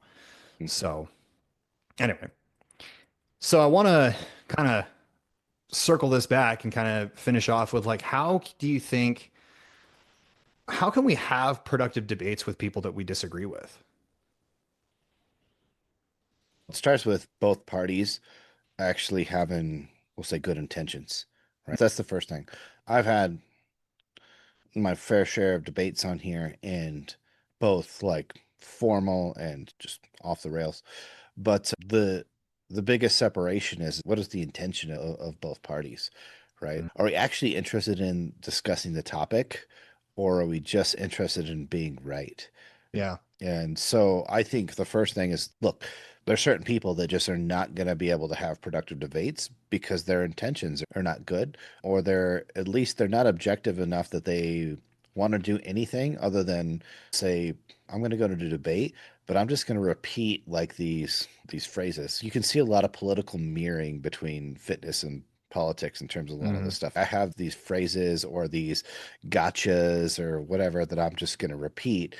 S2: Mhm.
S1: So anyway, so I want to kind of circle this back and kind of finish off with like, how do you think, how can we have productive debates with people that we disagree with?
S2: It starts with both parties actually having, we'll say, good intentions, right? That's the first thing. I've had my fair share of debates on here and both like formal and just off the rails. But the biggest separation is what is the intention of both parties, right?
S1: Mm.
S2: Are we actually interested in discussing the topic or are we just interested in being right?
S1: Yeah.
S2: And so I think the first thing is look, there's certain people that just are not going to be able to have productive debates because their intentions are not good, or they're at least they're not objective enough that they want to do anything other than say, I'm going to go to the debate, but I'm just going to repeat like these phrases. You can see a lot of political mirroring between fitness and politics in terms of a lot of
S1: Hmm.
S2: this stuff. I have these phrases or these gotchas or whatever that I'm just going to repeat,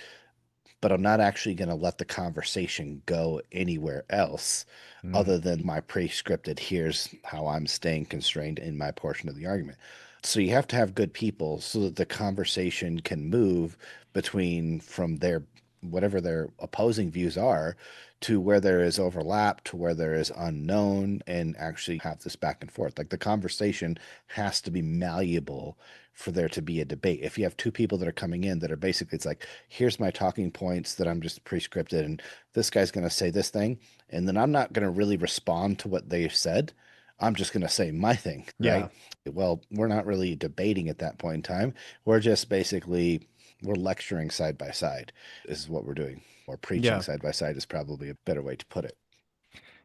S2: but I'm not actually going to let the conversation go anywhere else
S1: Mm.
S2: other than my pre-scripted, here's how I'm staying constrained in my portion of the argument. So you have to have good people so that the conversation can move between from their whatever their opposing views are to where there is overlap to where there is unknown and actually have this back and forth. Like the conversation has to be malleable for there to be a debate. If you have two people that are coming in that are basically, it's like, here's my talking points that I'm just pre-scripted, and this guy's going to say this thing, and then I'm not going to really respond to what they've said. I'm just going to say my thing,
S1: Yeah.
S2: right? Well, we're not really debating at that point in time. We're just basically we're lecturing side by side is what we're doing. Or preaching
S1: Yeah.
S2: side by side is probably a better way to put it.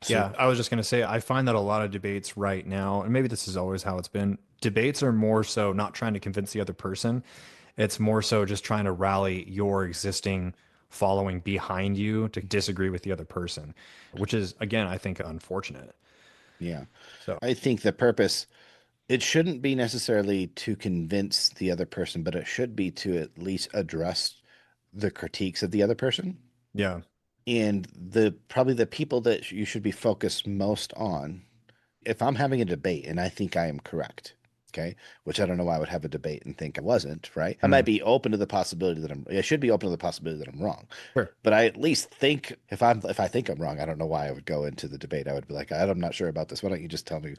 S2: So
S1: Yeah, I was just going to say, I find that a lot of debates right now, and maybe this is always how it's been, debates are more so not trying to convince the other person. It's more so just trying to rally your existing following behind you to disagree with the other person, which is, again, I think unfortunate.
S2: Yeah.
S1: So,
S2: I think the purpose, it shouldn't be necessarily to convince the other person, but it should be to at least address the critiques of the other person.
S1: yeah.
S2: And the probably the people that you should be focused most on, if I'm having a debate and I think I am correct, okay, which I don't know why I would have a debate and think I wasn't, right? I might
S1: Mm,
S2: be open to the possibility that I should be open to the possibility that I'm wrong.
S1: sure.
S2: But I at least think if I think I'm wrong, I don't know why I would go into the debate. I would be like, I'm not sure about this. Why don't you just tell me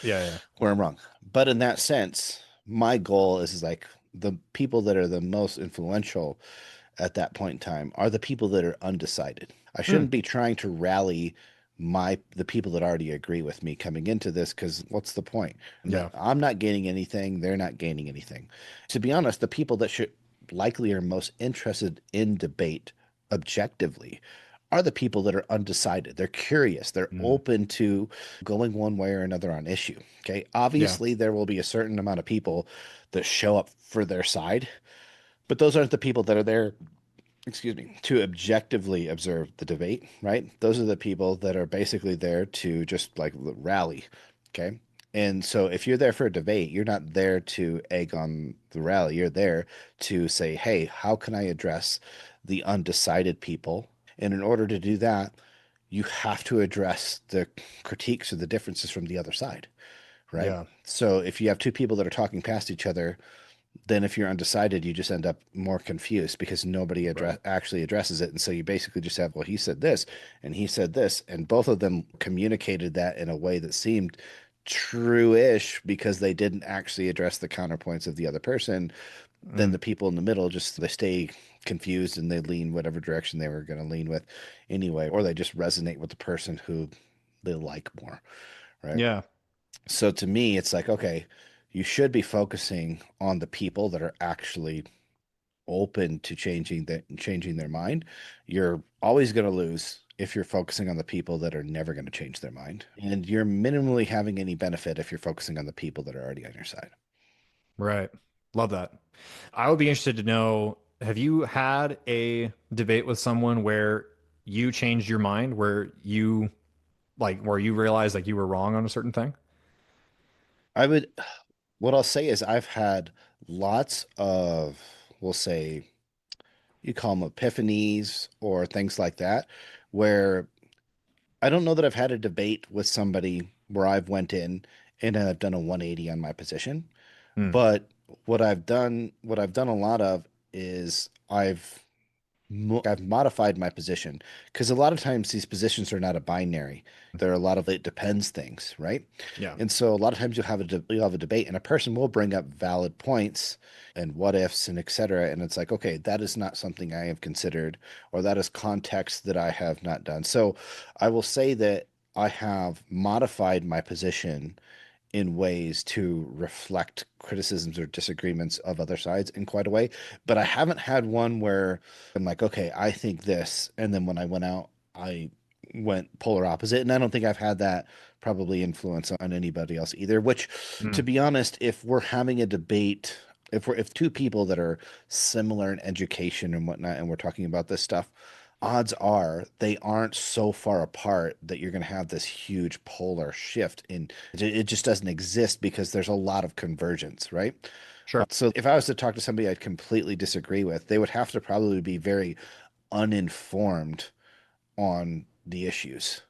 S1: Yeah, yeah.
S2: where I'm wrong? But in that sense, my goal is like the people that are the most influential at that point in time are the people that are undecided. I
S1: Mm,
S2: shouldn't be trying to rally the people that already agree with me coming into this, because what's the point?
S1: yeah.
S2: I'm not gaining anything, they're not gaining anything. To be honest, the people that should likely are most interested in debate objectively are the people that are undecided. They're curious. They're
S1: Mm,
S2: open to going one way or another on issue. Okay.
S1: yeah.
S2: Obviously, there will be a certain amount of people that show up for their side, but those aren't the people that are there, excuse me, to objectively observe the debate, right? Those are the people that are basically there to just like rally. Okay. And so if you're there for a debate, you're not there to egg on the rally. You're there to say, hey, how can I address the undecided people? And in order to do that, you have to address the critiques or the differences from the other side, right?
S1: Yeah.
S2: So if you have two people that are talking past each other, then if you're undecided, you just end up more confused because nobody
S1: Right.
S2: actually addresses it. And so you basically just have, well, he said this and he said this, and both of them communicated that in a way that seemed true-ish because they didn't actually address the counterpoints of the other person. Then
S1: Mm,
S2: the people in the middle just they stay confused and they lean whatever direction they were going to lean with anyway, or they just resonate with the person who they like more, right?
S1: yeah.
S2: So to me, it's like, okay, you should be focusing on the people that are actually open to changing their mind. You're always going to lose if you're focusing on the people that are never going to change their mind. And you're minimally having any benefit if you're focusing on the people that are already on your side.
S1: Right. Love that. I would be interested to know, have you had a debate with someone where you changed your mind, where you realized like you were wrong on a certain thing?
S2: I would, what I'll say is I've had lots of, we'll say, you call them epiphanies or things like that, where I don't know that I've had a debate with somebody where I've went in and I've done a 180 on my position,
S1: Mm,
S2: but what I've done a lot of is I've modified my position because a lot of times these positions are not a binary. There are a lot of it depends things, right?
S1: yeah.
S2: And so a lot of times you'll have a debate and a person will bring up valid points and what ifs and etc. And it's like, okay, that is not something I have considered, or that is context that I have not done. So I will say that I have modified my position in ways to reflect criticisms or disagreements of other sides in quite a way. But I haven't had one where I'm like, okay, I think this. And then when I went out, I went polar opposite. And I don't think I've had that probably influence on anybody else either, which to
S1: Mm,
S2: be honest, if we're having a debate, if two people that are similar in education and whatnot, and we're talking about this stuff, odds are they aren't so far apart that you're going to have this huge polar shift in it just doesn't exist because there's a lot of convergence, right?
S1: sure.
S2: So if I was to talk to somebody I'd completely disagree with, they would have to probably be very uninformed on the issues,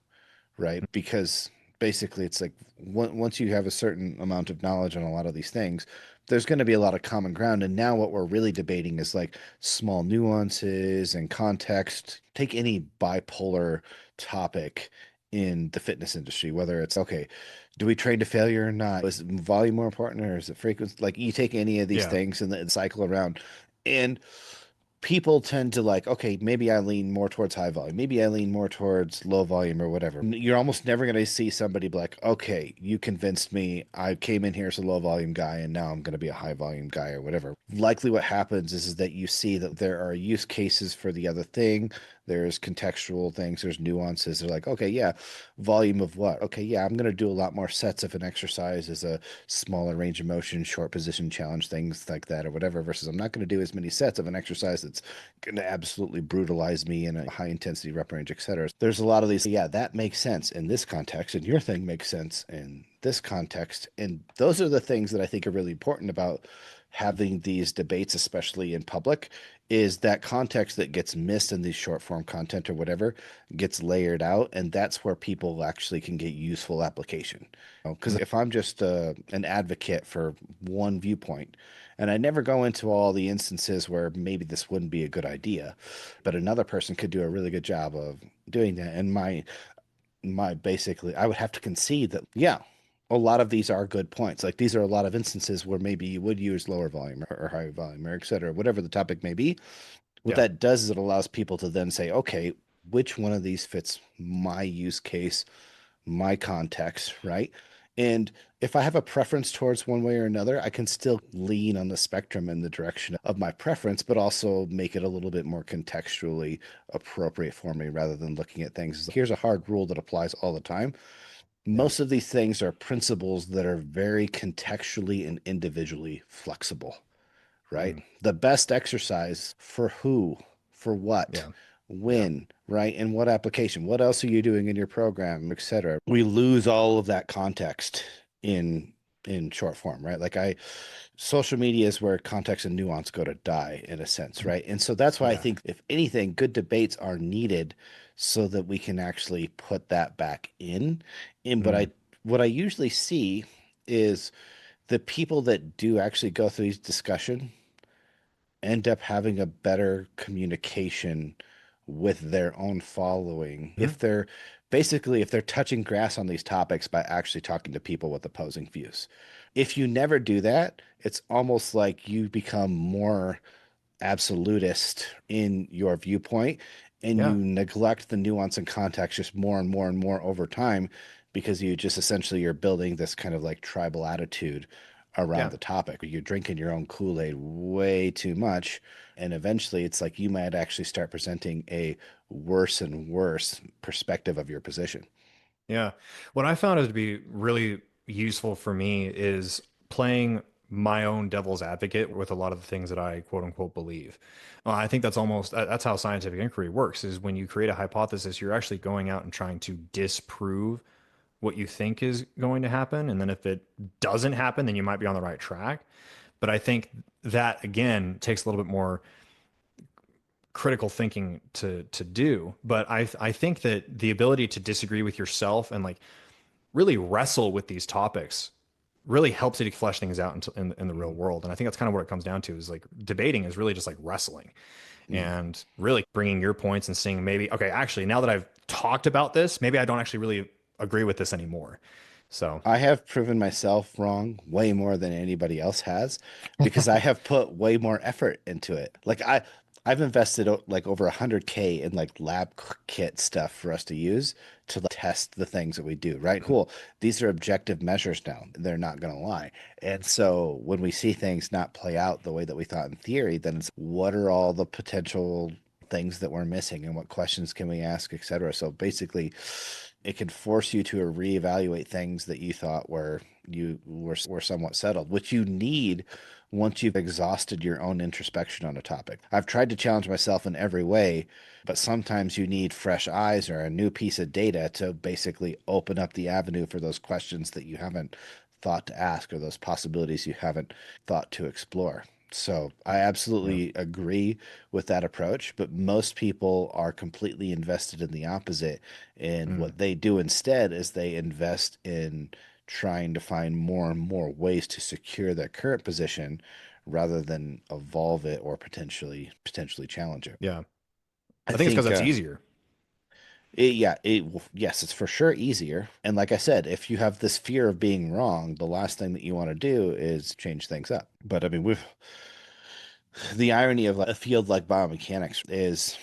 S2: right? Because basically it's like once you have a certain amount of knowledge on a lot of these things, there's going to be a lot of common ground. And now what we're really debating is like small nuances and context. Take any bipolar topic in the fitness industry, whether it's okay, do we train to failure or not? Is volume more important or is it frequency? Like you take any of these
S1: Yeah.
S2: things and then cycle around. And people tend to like, okay, maybe I lean more towards high volume. Maybe I lean more towards low volume or whatever. You're almost never going to see somebody be like, okay, you convinced me. I came in here as a low volume guy and now I'm going to be a high volume guy or whatever. Likely what happens is that you see that there are use cases for the other thing. There's contextual things, there's nuances. They're like, okay, yeah, volume of what? Okay, yeah, I'm going to do a lot more sets if an exercise is a smaller range of motion, short position challenge, things like that, or whatever, versus I'm not going to do as many sets of an exercise that's going to absolutely brutalize me in a high intensity rep range, etc. There's a lot of these, yeah, that makes sense in this context, and your thing makes sense in this context. And those are the things that I think are really important about having these debates, especially in public, is that context that gets missed in these short form content or whatever gets layered out. And that's where people actually can get useful application. Because if I'm just an advocate for one viewpoint, and I never go into all the instances where maybe this wouldn't be a good idea, but another person could do a really good job of doing that. And my basically, I would have to concede that, yeah, a lot of these are good points. Like these are a lot of instances where maybe you would use lower volume or higher volume or et cetera, whatever the topic may be. What
S1: Yeah.
S2: that does is it allows people to then say, okay, which one of these fits my use case, my context, right? And if I have a preference towards one way or another, I can still lean on the spectrum in the direction of my preference, but also make it a little bit more contextually appropriate for me rather than looking at things as here's a hard rule that applies all the time.
S1: Yeah.
S2: Most of these things are principles that are very contextually and individually flexible, right?
S1: Mm.
S2: The best exercise for who, for what,
S1: Yeah. Yeah.
S2: when, right? And what application? What else are you doing in your program, etc. We lose all of that context in short form, right? Like social media is where context and nuance go to die in a sense, right? And so that's why I
S1: Yeah.
S2: think if anything, good debates are needed so that we can actually put that back in. And
S1: Mm.
S2: what I usually see is the people that do actually go through these discussion end up having a better communication with their own following
S1: Mhm.
S2: if they're basically if they're touching grass on these topics by actually talking to people with opposing views. If you never do that, it's almost like you become more absolutist in your viewpoint and you
S1: Yeah.
S2: neglect the nuance and context just more and more and more over time because you just essentially you're building this kind of like tribal attitude around
S1: Yeah.
S2: the topic. You're drinking your own Kool-Aid way too much, and eventually it's like you might actually start presenting a worse and worse perspective of your position.
S1: Yeah. What I found is to be really useful for me is playing my own devil's advocate with a lot of the things that I quote unquote believe. I think that's how scientific inquiry works is when you create a hypothesis, you're actually going out and trying to disprove what you think is going to happen. And then if it doesn't happen, then you might be on the right track. But I think that again takes a little bit more critical thinking to do. But I think that the ability to disagree with yourself and like really wrestle with these topics really helps you to flesh things out in the real
S2: Mhm.
S1: world. And I think that's kind of what it comes down to is like debating is really just like wrestling
S2: Mhm.
S1: and really bringing your points and seeing maybe, okay, actually, now that I've talked about this, maybe I don't actually really agree with this anymore. So,
S2: I have proven myself wrong way more than anybody else has because I have put way more effort into it. I've invested like over 100K in like kit stuff for us to use to test the things that we do, right? Cool. These are objective measures now. They're not going to lie. And so when we see things not play out the way that we thought in theory, then it's what are all the potential things that we're missing and what questions can we ask, etc. So basically, it can force you to reevaluate things that you thought were somewhat settled, which you need once you've exhausted your own introspection on a topic. I've tried to challenge myself in every way, but sometimes you need fresh eyes or a new piece of data to basically open up the avenue for those questions that you haven't thought to ask or those possibilities you haven't thought to explore. So I
S1: yeah.
S2: absolutely agree with that approach, but most people are completely invested in the opposite. And
S1: Mm.
S2: what they do instead is they invest in trying to find more and more ways to secure their current position rather than evolve it or potentially challenge it.
S1: Yeah.
S2: I
S1: I think it's because
S2: think
S1: that's easier.
S2: yes, it's for sure easier. And like I said, if you have this fear of being wrong, the last thing that you want to do is change things up. But I mean, we've the irony of like, a field like biomechanics is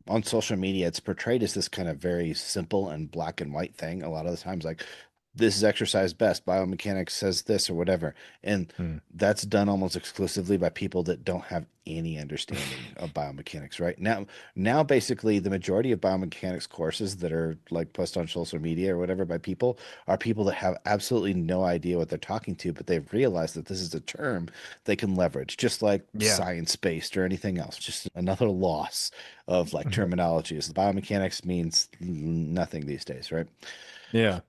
S2: on social media, it's portrayed as this kind of very simple and black and white thing. A lot of the times, like this is exercise best, biomechanics says this or whatever. And
S1: Mm.
S2: that's done almost exclusively by people that don't have any understanding of biomechanics, right? Now basically the majority of biomechanics courses that are like posted on social media or whatever by people are people that have absolutely no idea what they're talking to, but they've realized that this is a term they can leverage, just like
S1: Yeah.
S2: science-based or anything else. Just another loss of like terminology. Is biomechanics means nothing these days, right?
S1: Yeah.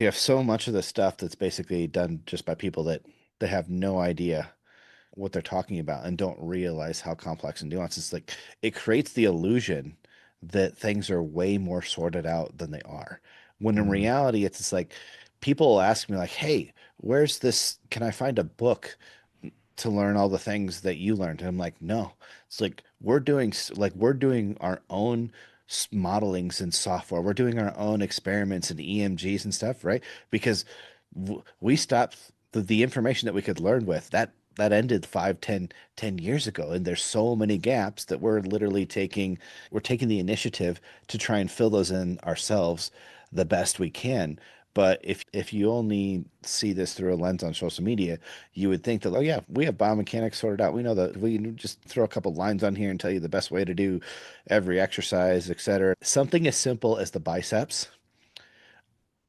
S2: You have so much of the stuff that's basically done just by people that have no idea what they're talking about and don't realize how complex and nuanced. It's like it creates the illusion that things are way more sorted out than they are. When in
S1: Mm.
S2: reality, it's just like people will ask me like, "Hey, where's this? Can I find a book to learn all the things that you learned?" And I'm like, no, it's like we're doing our own modelings and software. We're doing our own experiments and EMGs and stuff, right? Because we stopped the information that we could learn with that ended 5, 10 years ago. And there's so many gaps that we're taking the initiative to try and fill those in ourselves the best we can. But if you only see this through a lens on social media, you would think that, oh yeah, we have biomechanics sorted out. We know that we can just throw a couple lines on here and tell you the best way to do every exercise, etc. Something as simple as the biceps.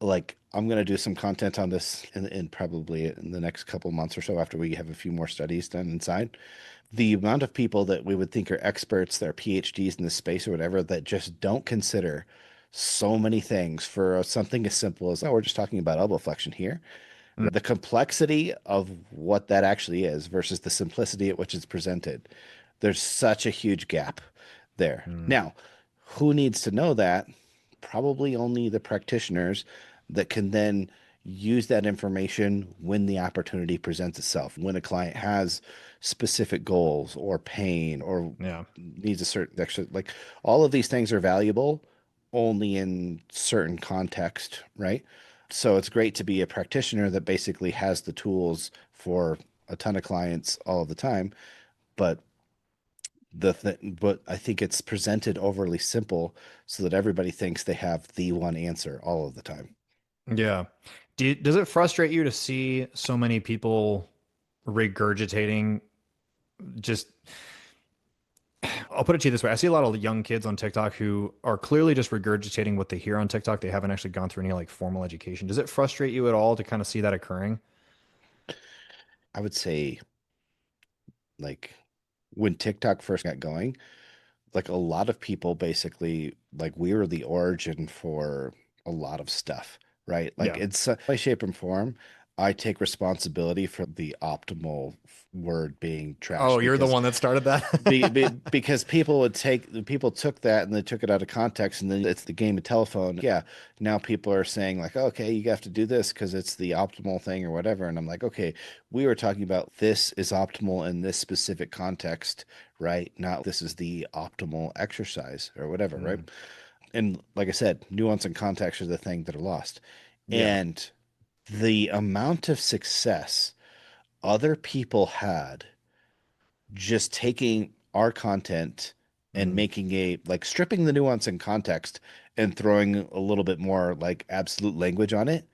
S2: Like I'm gonna do some content on this in probably in the next couple months or so after we have a few more studies done inside. The amount of people that we would think are experts, that are PhDs in this space or whatever, that just don't consider so many things for something as simple as, oh, we're just talking about elbow flexion here.
S1: Mm.
S2: The complexity of what that actually is versus the simplicity at which it's presented. There's such a huge gap there.
S1: Mm.
S2: Now, who needs to know that? Probably only the practitioners that can then use that information when the opportunity presents itself, when a client has specific goals or pain or
S1: Yeah.
S2: needs a certain extra, like all of these things are valuable only in certain context, right? So it's great to be a practitioner that basically has the tools for a ton of clients all the time, but but I think it's presented overly simple so that everybody thinks they have the one answer all of the time.
S1: Yeah. Does it frustrate you to see so many people regurgitating just I'll put it to you this way. I see a lot of young kids on TikTok who are clearly just regurgitating what they hear on TikTok. They haven't actually gone through any like formal education. Does it frustrate you at all to kind of see that occurring?
S2: I would say like when TikTok first got going, like a lot of people basically like we were the origin for a lot of stuff, right? Like
S1: Yeah.
S2: in some way, shape, and form, I take responsibility for the optimal word being trash
S1: Oh, you're the
S2: because
S1: one that started that?
S2: because people took that and they took it out of context and then it's the game of telephone. Yeah, now people are saying like, okay, you have to do this because it's the optimal thing or whatever. And I'm like, okay, we were talking about this is optimal in this specific context, right? Not this is the optimal exercise or whatever, right?
S1: Mm,
S2: And like I said, nuance and context are the thing that are lost.
S1: yeah.
S2: And the amount of success other people had just taking our content and
S1: Mm,
S2: making a like stripping the nuance and context and throwing a little bit more like absolute language on it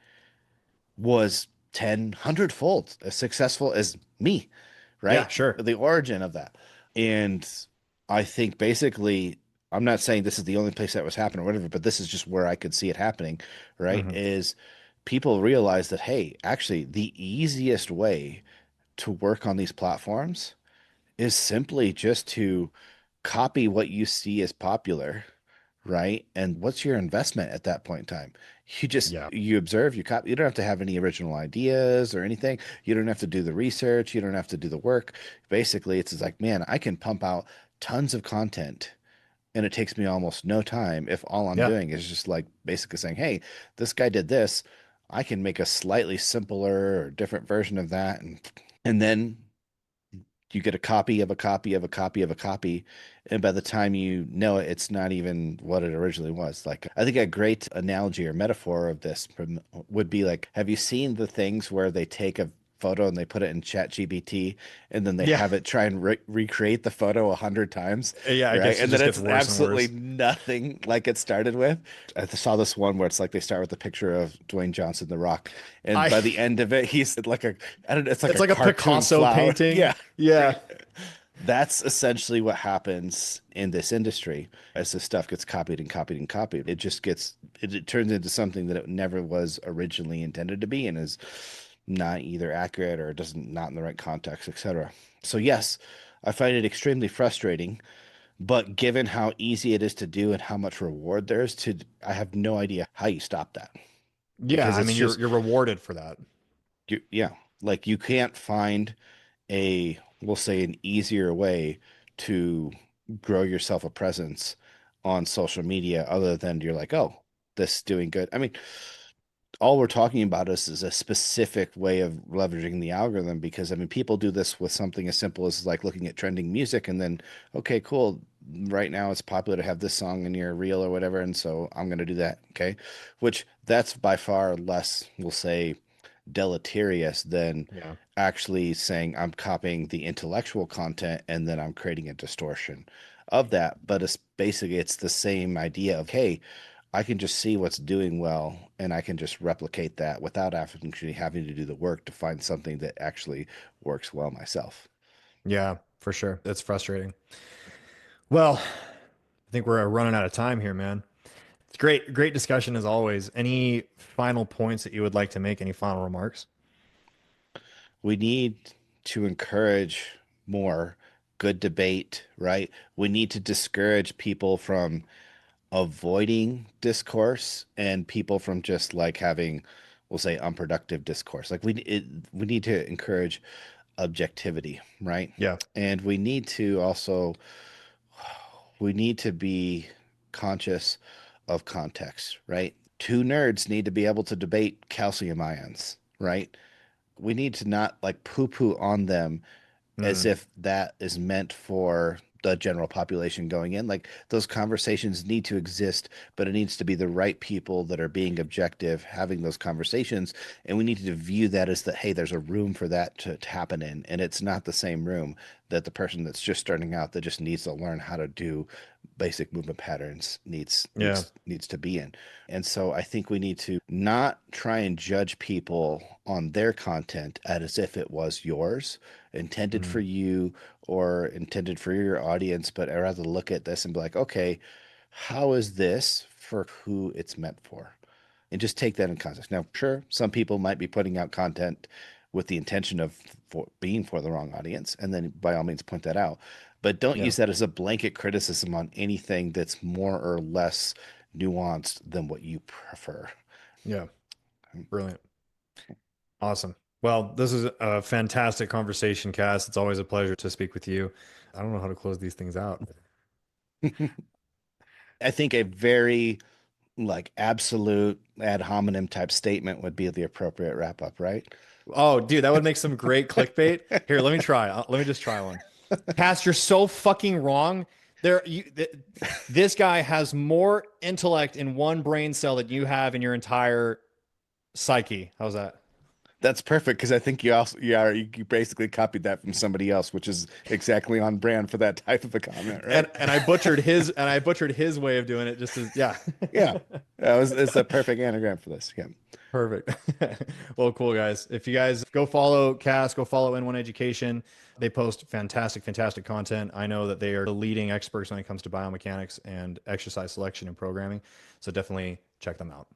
S2: was 100 fold as successful as me,
S1: yeah,
S2: right?
S1: sure.
S2: The origin of that. And I think basically, I'm not saying this is the only place that was happening or whatever, but this is just where I could see it happening, right?
S1: Hmm.
S2: Is people realize that, hey, actually, the easiest way to work on these platforms is simply just to copy what you see as popular, right? And what's your investment at that point in time?
S1: Yeah.
S2: You observe, you copy. You don't have to have any original ideas or anything. You don't have to do the research. You don't have to do the work. Basically, it's just like, man, I can pump out tons of content and it takes me almost no time if all I'm
S1: Yeah.
S2: doing is just like basically saying, hey, this guy did this. I can make a slightly simpler or different version of that and then you get a copy of a copy of a copy of a copy, and by the time you know it, it's not even what it originally was. Like I think a great analogy or metaphor of this would be like, have you seen the things where they take a photo and they put it in Chat GBT, and then they
S1: Yeah.
S2: have it try and recreate the photo 100 times,
S1: Yeah, I
S2: right?
S1: guess it
S2: And then
S1: just gets
S2: it's
S1: worse and
S2: absolutely
S1: worse.
S2: nothing like it started with. I saw this one where it's like they start with a picture of Dwayne Johnson, The Rock, and
S1: I
S2: by the end of it, he's like a, I don't know, it's like
S1: It's
S2: a
S1: like a
S2: cartoon
S1: Picasso
S2: flower.
S1: painting.
S2: Yeah,
S1: Yeah.
S2: right. That's essentially what happens in this industry as this stuff gets copied and copied and copied. It turns into something that it never was originally intended to be and is not either accurate or doesn't not in the right context, etc. So yes, I find it extremely frustrating, but given how easy it is to do and how much reward there is to, I have no idea how you stop that
S1: Yeah,
S2: because
S1: I
S2: it's
S1: mean you're
S2: just
S1: you're rewarded for that.
S2: yeah, like you can't find a, we'll say, an easier way to grow yourself a presence on social media other than you're like, oh, this is doing good. I mean, all we're talking about is a specific way of leveraging the algorithm because I mean, people do this with something as simple as like looking at trending music and then, okay, cool. Right now it's popular to have this song in your reel or whatever, and so I'm going to do that. Okay. Which that's by far less, we'll say, deleterious than
S1: Yeah.
S2: actually saying I'm copying the intellectual content and then I'm creating a distortion of that. But it's basically it's the same idea of, hey, I can just see what's doing well and I can just replicate that without actually having to do the work to find something that actually works well myself.
S1: Yeah, for sure. It's frustrating. Well, I think we're running out of time here, man. It's great discussion as always. Any final points that you would like to make? Any final remarks?
S2: We need to encourage more good debate, right? We need to discourage people from avoiding discourse and people from just like having, we'll say, unproductive discourse. Like we need to encourage objectivity, right?
S1: Yeah.
S2: And we need to be conscious of context, right? Two nerds need to be able to debate calcium ions, right? We need to not like poo-poo on them as
S1: Mm,
S2: if that is meant for the general population going in. Like those conversations need to exist, but it needs to be the right people that are being objective, having those conversations. And we need to view that as that, hey, there's a room for that to happen in. And it's not the same room that the person that's just starting out that just needs to learn how to do basic movement patterns
S1: yeah.
S2: needs to be in. And so I think we need to not try and judge people on their content as if it was yours, intended
S1: Mm,
S2: for you or intended for your audience, but I rather look at this and be like, okay, how is this for who it's meant for? And just take that in context. Now, sure, some people might be putting out content with the intention of being for the wrong audience, and then by all means point that out. But don't
S1: yeah.
S2: use that as a blanket criticism on anything that's more or less nuanced than what you prefer.
S1: Yeah. Brilliant. Awesome. Well, this is a fantastic conversation, Cass. It's always a pleasure to speak with you. I don't know how to close these things out.
S2: I think a very like absolute ad hominem type statement would be the appropriate wrap up, right?
S1: Oh, dude, that would make some great clickbait. Here, let me try. Let me just try one. Cass, you're so fucking wrong. This guy has more intellect in one brain cell than you have in your entire psyche. How's that?
S2: That's perfect because I think you basically copied that from somebody else, which is exactly on brand for that type of a comment, right?
S1: And I butchered his way of doing it just as yeah.
S2: Yeah, it's a perfect anagram for this. Yeah.
S1: Perfect. Well, cool guys. If you guys go follow Cass, go follow N1 Education. They post fantastic content. I know that they are the leading experts when it comes to biomechanics and exercise selection and programming. So definitely check them out.